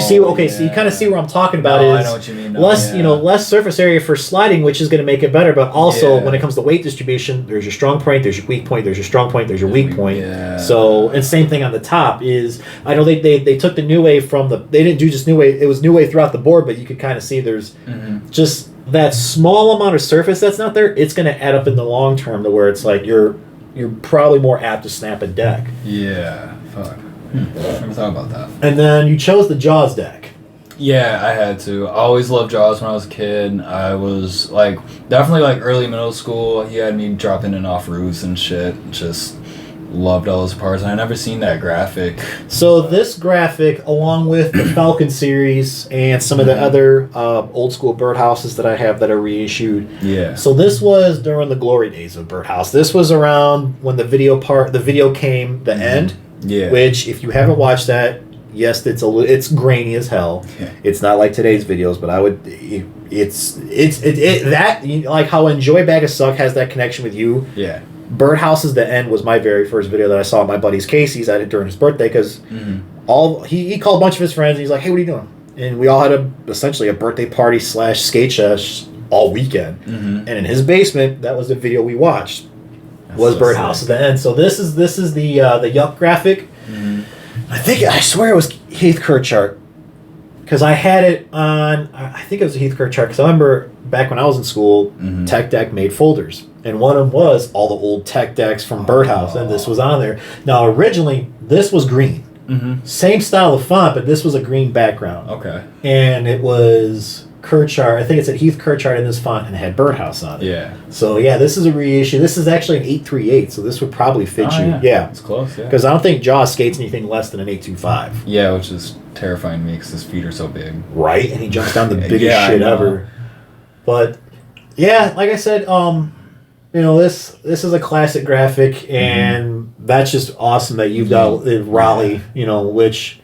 Speaker 1: you kind of see where I'm talking about is
Speaker 2: I know what you mean.
Speaker 1: Less surface area for sliding, which is going to make it better. But also when it comes to weight distribution, there's your strong point, there's your weak point, there's your strong point, there's your weak point.
Speaker 2: Yeah.
Speaker 1: So and same thing on the top is I know they took the new wave they didn't do just new wave, it was new wave throughout the board, but you could kind of see there's just that small amount of surface that's not there. It's going to add up in the long term to where it's like you're probably more apt to snap a deck.
Speaker 2: Yeah, fuck. Never thought about that.
Speaker 1: And then you chose the Jaws deck.
Speaker 2: Yeah, I had to. I always loved Jaws when I was a kid. I was definitely early middle school. He had me dropping in off roofs and shit. Just loved all those parts. And I never seen that graphic.
Speaker 1: So this graphic, along with the Falcon series and some of the other old school birdhouses that I have that are reissued. Yeah. So this was during the glory days of Birdhouse. This was around when the video came, the end. Yeah. Which, if you haven't watched that, yes, it's grainy as hell. Yeah. It's not like today's videos, but like how Enjoy Bag of Suck has that connection with you. Yeah. Birdhouse's The End was my very first video that I saw at my buddy's Casey's during his birthday because he called a bunch of his friends and he's like, hey, what are you doing? And we all had essentially a birthday party / skate session all weekend. And in his basement, that was the video we watched. Was so Birdhouse's The End. So this is the Yuck graphic. I swear it was Heath Kirchart because I had it on. I think it was a Heath Kirchart because I remember back when I was in school, Tech Deck made folders, and one of them was all the old Tech Decks from Birdhouse, and this was on there. Now originally this was green, same style of font, but this was a green background. Okay, and it was Kirchart. I think it said Heath Kirchart in this font and it had Birdhouse on it. Yeah. So yeah, this is a reissue. This is actually an 838, so this would probably fit you. Yeah. It's close, yeah. Because I don't think Jaws skates anything less than an 825.
Speaker 2: Yeah, which is terrifying to me because his feet are so big.
Speaker 1: Right, and he jumps down the biggest shit ever. But yeah, like I said, this is a classic graphic, and that's just awesome that you've got Raleigh, which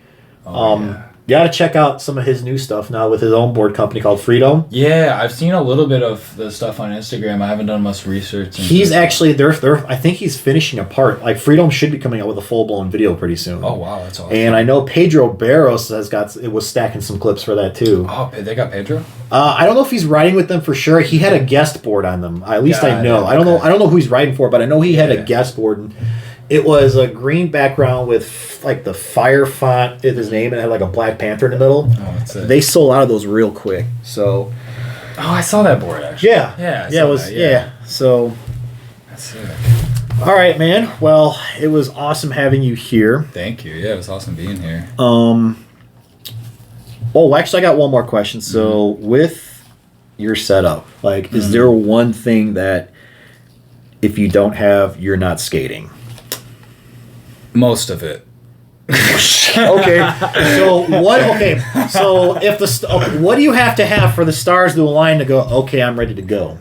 Speaker 1: you gotta check out some of his new stuff now with his own board company called Freedom.
Speaker 2: Yeah, I've seen a little bit of the stuff on Instagram. I haven't done much research.
Speaker 1: He's actually I think he's finishing a part. Like Freedom should be coming out with a full blown video pretty soon.
Speaker 2: Oh wow, that's awesome.
Speaker 1: And I know Pedro Barros was stacking some clips for that too.
Speaker 2: Oh, they got Pedro?
Speaker 1: I don't know if he's writing with them for sure. He had a guest board on them. At least I know. I don't know who he's writing for, but I know he had a guest board. And it was a green background with the fire font in his name, and it had like a Black Panther in the middle. Oh, that's it. They sold out of those real quick. So,
Speaker 2: I saw that board actually.
Speaker 1: Yeah. So, that's it. All right, man. Well, it was awesome having you here.
Speaker 2: Thank you. Yeah, it was awesome being here.
Speaker 1: Oh, actually, I got one more question. So, with your setup, is there one thing that if you don't have, you're not skating?
Speaker 2: Most of it.
Speaker 1: Okay. So what? Okay. So if what do you have to have for the stars to align to go? Okay, I'm ready to go.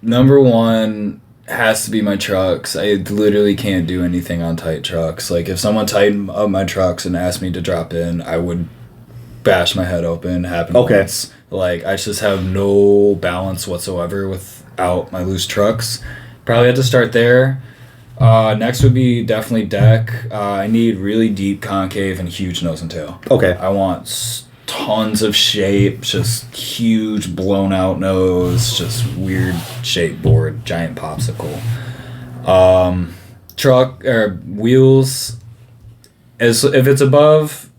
Speaker 2: Number one has to be my trucks. I literally can't do anything on tight trucks. Like if someone tightened up my trucks and asked me to drop in, I would bash my head open. Happen once. Like I just have no balance whatsoever without my loose trucks. Probably have to start there. Next would be definitely deck. I need really deep concave and huge nose and tail.
Speaker 1: Okay.
Speaker 2: I want tons of shape, just huge blown out nose, just weird shape board, giant popsicle. Truck or wheels, as if it's above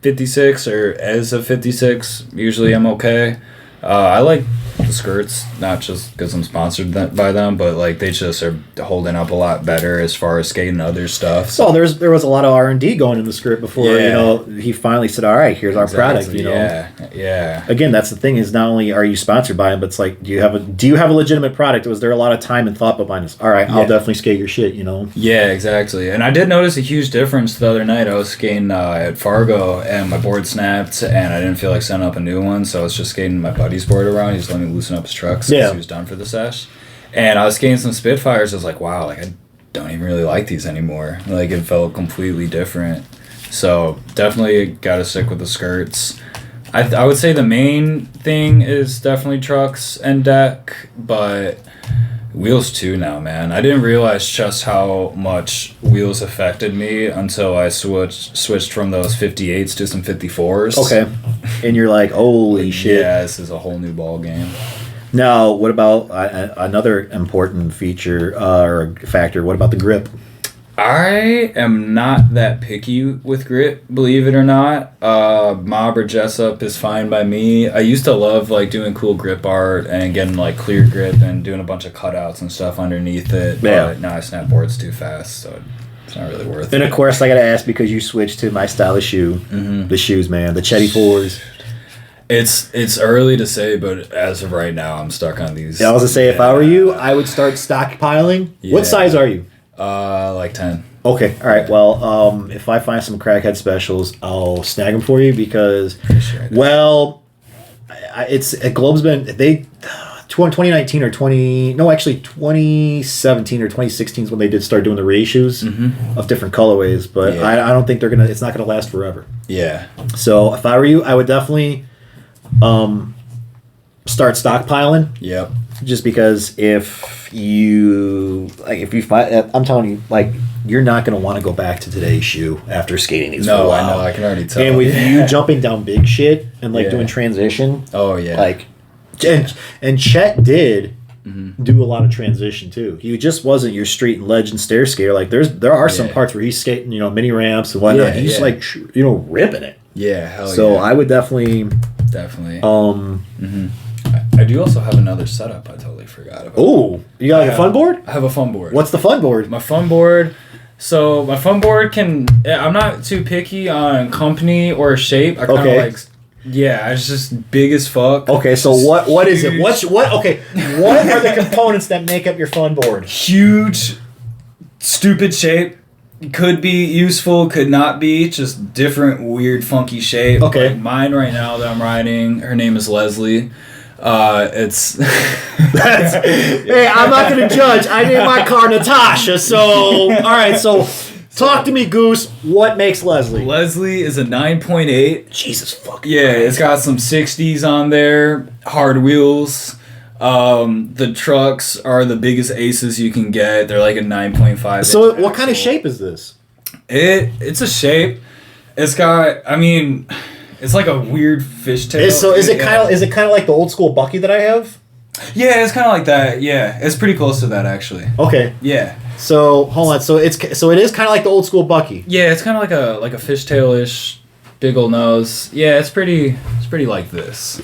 Speaker 2: 56 or as a 56, usually I'm okay. I like the skirts, not just because I'm sponsored by them, but like they just are holding up a lot better as far as skating other stuff.
Speaker 1: So there was a lot of R&D going in the skirt before he finally said, all right, here's our product.
Speaker 2: Yeah.
Speaker 1: Again, that's the thing, is not only are you sponsored by them, but it's like, do you have a legitimate product? Was there a lot of time and thought behind this? All right, I'll definitely skate your shit.
Speaker 2: Yeah, exactly. And I did notice a huge difference the other night. I was skating at Fargo and my board snapped and I didn't feel like setting up a new one, so I was just skating my buddy's board around. He just let me loosen up his trucks because he was done for the sesh. And I was skating some Spitfires. I was like, wow, like I don't even really like these anymore. Like it felt completely different. So definitely got to stick with the skirts. I would say the main thing is definitely trucks and deck, but wheels too now, man. I didn't realize just how much wheels affected me until I switched from those 58s to some 54s.
Speaker 1: Okay. And you're like, holy shit.
Speaker 2: Yeah, this is a whole new ball game.
Speaker 1: Now, what about another important feature or factor? What about the grip?
Speaker 2: I am not that picky with grip, believe it or not. Mob or Jessup is fine by me. I used to love like doing cool grip art and getting like clear grip and doing a bunch of cutouts and stuff underneath it. But now I snap boards too fast, so it's not really worth it.
Speaker 1: And of course, I gotta ask, because you switched to my style of shoe, the shoes, man, the Chetty 4s.
Speaker 2: It's early to say, but as of right now, I'm stuck on these.
Speaker 1: Yeah, I was gonna say, if I were you, I would start stockpiling. Yeah. What size are you?
Speaker 2: Like 10.
Speaker 1: Okay, all right. Well, if I find some crackhead specials, I'll snag them for you because, Globe's been 2019 or 2017 or 2016 is when they did start doing the reissues of different colorways. But I don't think it's not gonna last forever.
Speaker 2: Yeah.
Speaker 1: So if I were you, I would definitely start stockpiling.
Speaker 2: Yep.
Speaker 1: Just because if you find, I'm telling you, like, you're not going to want to go back to today's shoe after skating these for a while.
Speaker 2: I know, I can already tell.
Speaker 1: And with you jumping down big shit and like doing transition.
Speaker 2: Oh yeah.
Speaker 1: Like, and Chet did do a lot of transition too. He just wasn't your street and legend stair skater. Like there are some parts where he's skating, mini ramps and whatnot. He's like, ripping it.
Speaker 2: Yeah, hell
Speaker 1: so I would definitely.
Speaker 2: I do also have another setup I totally forgot about.
Speaker 1: Oh, you got like a fun board?
Speaker 2: I have a fun board.
Speaker 1: What's the fun board?
Speaker 2: My fun board. So my fun board I'm not too picky on company or shape. I kind of like. Yeah, it's just big as fuck.
Speaker 1: Okay, so what is it? What are the components that make up your fun board?
Speaker 2: Huge, stupid shape. Could be useful, could not be. Just different, weird, funky shape.
Speaker 1: Okay.
Speaker 2: Like mine right now that I'm riding, her name is Leslie. It's.
Speaker 1: Hey, I'm not gonna judge. I named my car Natasha. So all right. So talk to me, Goose. What makes Leslie?
Speaker 2: Leslie is a 9.8.
Speaker 1: Jesus fucking.
Speaker 2: Yeah, Christ. It's got some 60s on there. Hard wheels. The trucks are the biggest aces you can get. They're like a 9.5.
Speaker 1: So what kind of shape is this?
Speaker 2: It's a shape. It's got. I mean. It's like a weird fishtail.
Speaker 1: Is it kind of like the old school Bucky that I have?
Speaker 2: Yeah, it's kind of like that. Yeah, it's pretty close to that actually.
Speaker 1: Okay.
Speaker 2: Yeah.
Speaker 1: So hold on. So it is kind of like the old school Bucky.
Speaker 2: Yeah, it's kind of like a fishtail-ish, big old nose. Yeah, it's pretty like this.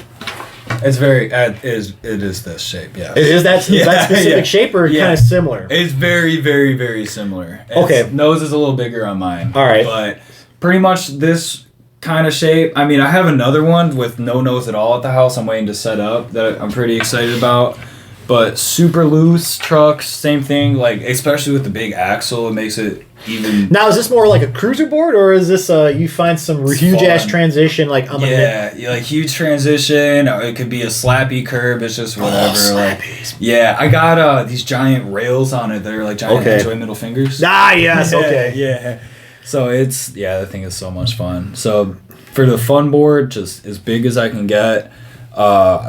Speaker 2: It's very it is this shape. Yeah.
Speaker 1: Is that specific shape or kind of similar?
Speaker 2: It's very very very similar.
Speaker 1: Okay.
Speaker 2: Nose is a little bigger on mine.
Speaker 1: All right.
Speaker 2: But pretty much this kind of shape. I mean, I have another one with no nose at all at the house I'm waiting to set up that I'm pretty excited about. But super loose trucks, same thing. Like, especially with the big axle, it makes it even...
Speaker 1: Now, is this more like a cruiser board, or is this you find some huge-ass transition? Like,
Speaker 2: like huge transition. Or it could be a slappy curb. It's just whatever.
Speaker 1: Slappies.
Speaker 2: Yeah, I got these giant rails on it that are like giant enjoy middle fingers.
Speaker 1: Ah, yes, okay.
Speaker 2: Yeah. So that thing is so much fun. So for the fun board, just as big as I can get.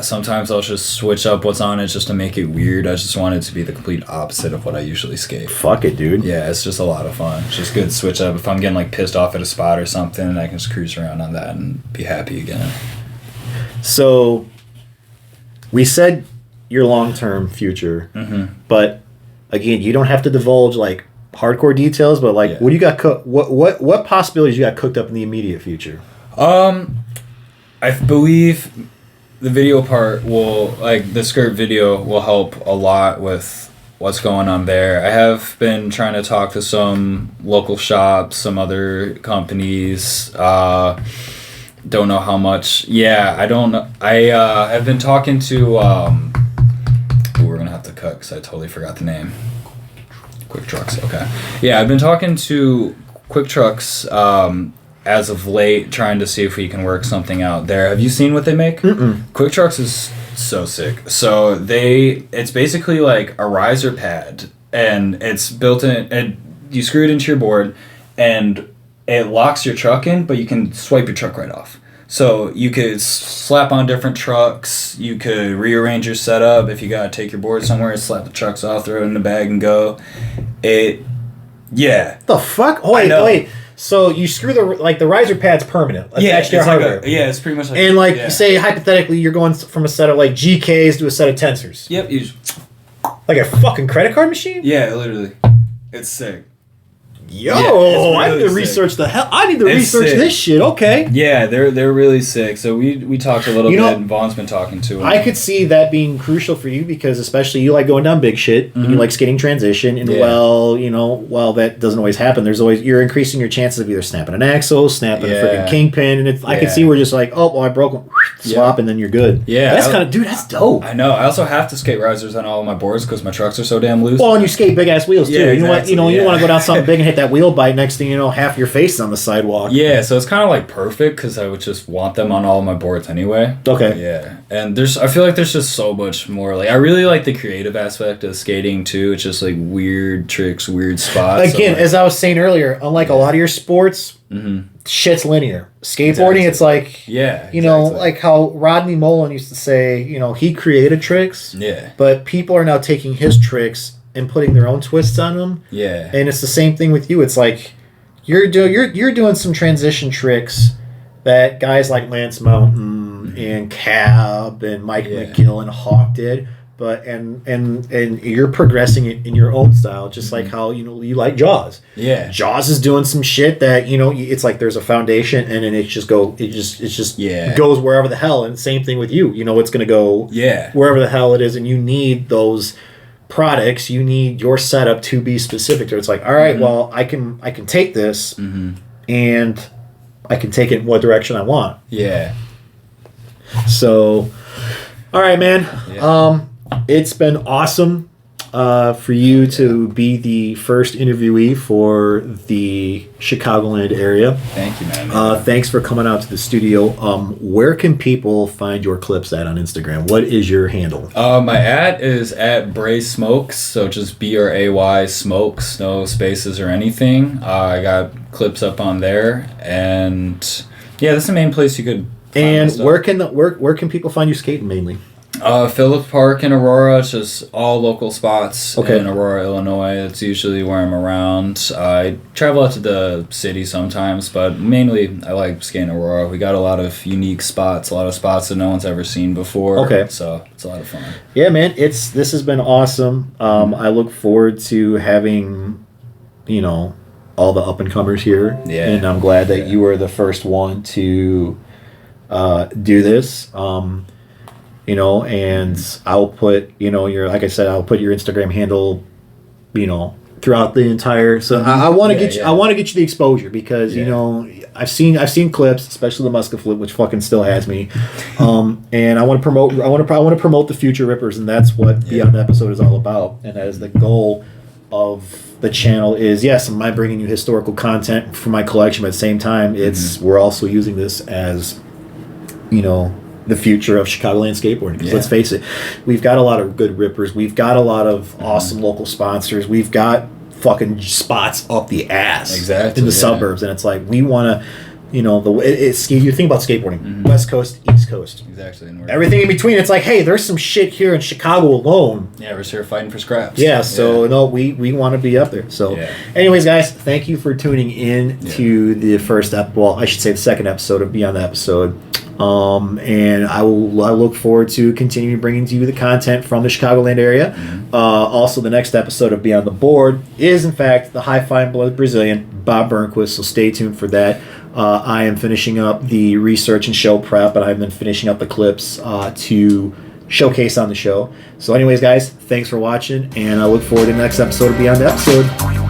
Speaker 2: Sometimes I'll just switch up what's on it just to make it weird. I just want it to be the complete opposite of what I usually skate.
Speaker 1: Fuck it, dude.
Speaker 2: Yeah, it's just a lot of fun. It's just good to switch up. If I'm getting like pissed off at a spot or something, I can just cruise around on that and be happy again.
Speaker 1: So, we said your long-term future, but again, you don't have to divulge like hardcore details. But like, what do you got? What possibilities you got cooked up in the immediate future?
Speaker 2: I believe the video part will, like the skirt video, will help a lot with what's going on there. I have been trying to talk to some local shops, some other companies. Don't know how much. Yeah, I don't know. I have been talking to. We're gonna have to cut because I totally forgot the name. Quick Trucks. Okay. Yeah, I've been talking to Quick Trucks as of late, trying to see if we can work something out there. Have you seen what they make? Quick Trucks is so sick. So it's basically like a riser pad, and it's built in. And you screw it into your board, and it locks your truck in, but you can swipe your truck right off. So you could slap on different trucks. You could rearrange your setup. If you gotta take your board somewhere, slap the trucks off, throw it in the bag, and go. Yeah.
Speaker 1: The fuck? Oh, wait. So you screw the riser pad's permanent.
Speaker 2: It's hardware. It's pretty much like.
Speaker 1: And say hypothetically, you're going from a set of like GKs to a set of tensors.
Speaker 2: Yep.
Speaker 1: Like a fucking credit card machine.
Speaker 2: Yeah, literally. It's sick.
Speaker 1: Yo, really I need to research this shit. Okay.
Speaker 2: Yeah, they're really sick. So we talked a little bit, and Vaughn's been talking to him.
Speaker 1: I could see that being crucial for you because especially you like going down big shit and you like skating transition and while that doesn't always happen, you're increasing your chances of either snapping an axle, snapping a freaking kingpin, and I could see we're just like, oh well, I broke one, swap, and then you're good. Yeah, that's kind of that's dope.
Speaker 2: I know. I also have to skate risers on all of my boards because my trucks are so damn loose.
Speaker 1: Well, and you skate big ass wheels too. Yeah, exactly. You want to go down something big and hit that wheel bite. Next thing you know, half your face is on the sidewalk.
Speaker 2: Yeah, so it's kind of like perfect because I would just want them on all of my boards anyway.
Speaker 1: Okay.
Speaker 2: Yeah, and I feel like there's just so much more. Like I really like the creative aspect of skating too. It's just like weird tricks, weird spots.
Speaker 1: Again, as I was saying earlier, unlike a lot of your sports, shit's linear. Skateboarding, it's like like how Rodney Mullen used to say, he created tricks.
Speaker 2: Yeah.
Speaker 1: But people are now taking his tricks and putting their own twists on them.
Speaker 2: Yeah.
Speaker 1: And it's the same thing with you. It's like you're doing some transition tricks that guys like Lance Mountain and Cab and Mike McGill and Hawk did, but and you're progressing it in your own style, just like how you like Jaws.
Speaker 2: Yeah.
Speaker 1: Jaws is doing some shit that it's like there's a foundation and then it just goes wherever the hell. And same thing with you. It's gonna go wherever the hell it is, and you need those products, you need your setup to be specific to. It's like, all right, well, I can take this and I can take it in what direction I want.
Speaker 2: Yeah.
Speaker 1: So, all right, man. Yeah. It's been awesome for you to be the first interviewee for the Chicagoland area.
Speaker 2: Thank you, man.
Speaker 1: Thanks for coming out to the studio. Where can people find your clips at on Instagram? What is your handle?
Speaker 2: My @ is @Bray Smokes, so just BRAY Smokes, no spaces or anything. I got clips up on there, and that's the main place you could.
Speaker 1: And where can people find you skating mainly?
Speaker 2: Phillips Park in Aurora. It's just all local spots in Aurora, Illinois. That's usually where I'm around. I travel out to the city sometimes, but mainly I like skating Aurora. We got a lot of unique spots, a lot of spots that no one's ever seen before. Okay. So it's a lot of fun.
Speaker 1: Yeah, man. This has been awesome. I look forward to having, all the up-and-comers here. Yeah. And I'm glad that you were the first one to do this. And I'll put, like I said, I'll put your Instagram handle, throughout the entire. So I want to get you. I want to get you the exposure because I've seen clips, especially the musket flip, which fucking still has me. And I want to promote. I want to promote the future rippers, and that's what Beyond the Episode is all about. And that is the goal of the channel. Is yes, am I bringing you historical content for my collection, but at the same time, we're also using this as, the future of Chicagoland skateboarding. Because let's face it, we've got a lot of good rippers. We've got a lot of awesome local sponsors. We've got fucking spots up the ass in the suburbs. And it's like, we want to, you think about skateboarding, West Coast, East Coast,
Speaker 2: Exactly. And
Speaker 1: everything in between. It's like, hey, there's some shit here in Chicago alone.
Speaker 2: Yeah, we're here fighting for scraps.
Speaker 1: Yeah, so no, we want to be up there. So, anyways, guys, thank you for tuning in to the second episode of Beyond the Episode. And I look forward to continuing bringing to you the content from the Chicagoland area. Also, the next episode of Beyond the Board is, in fact, the high fine blood Brazilian, Bob Burnquist, so stay tuned for that. I am finishing up the research and show prep, and I've been finishing up the clips to showcase on the show. So anyways, guys, thanks for watching, and I look forward to the next episode of Beyond the Episode.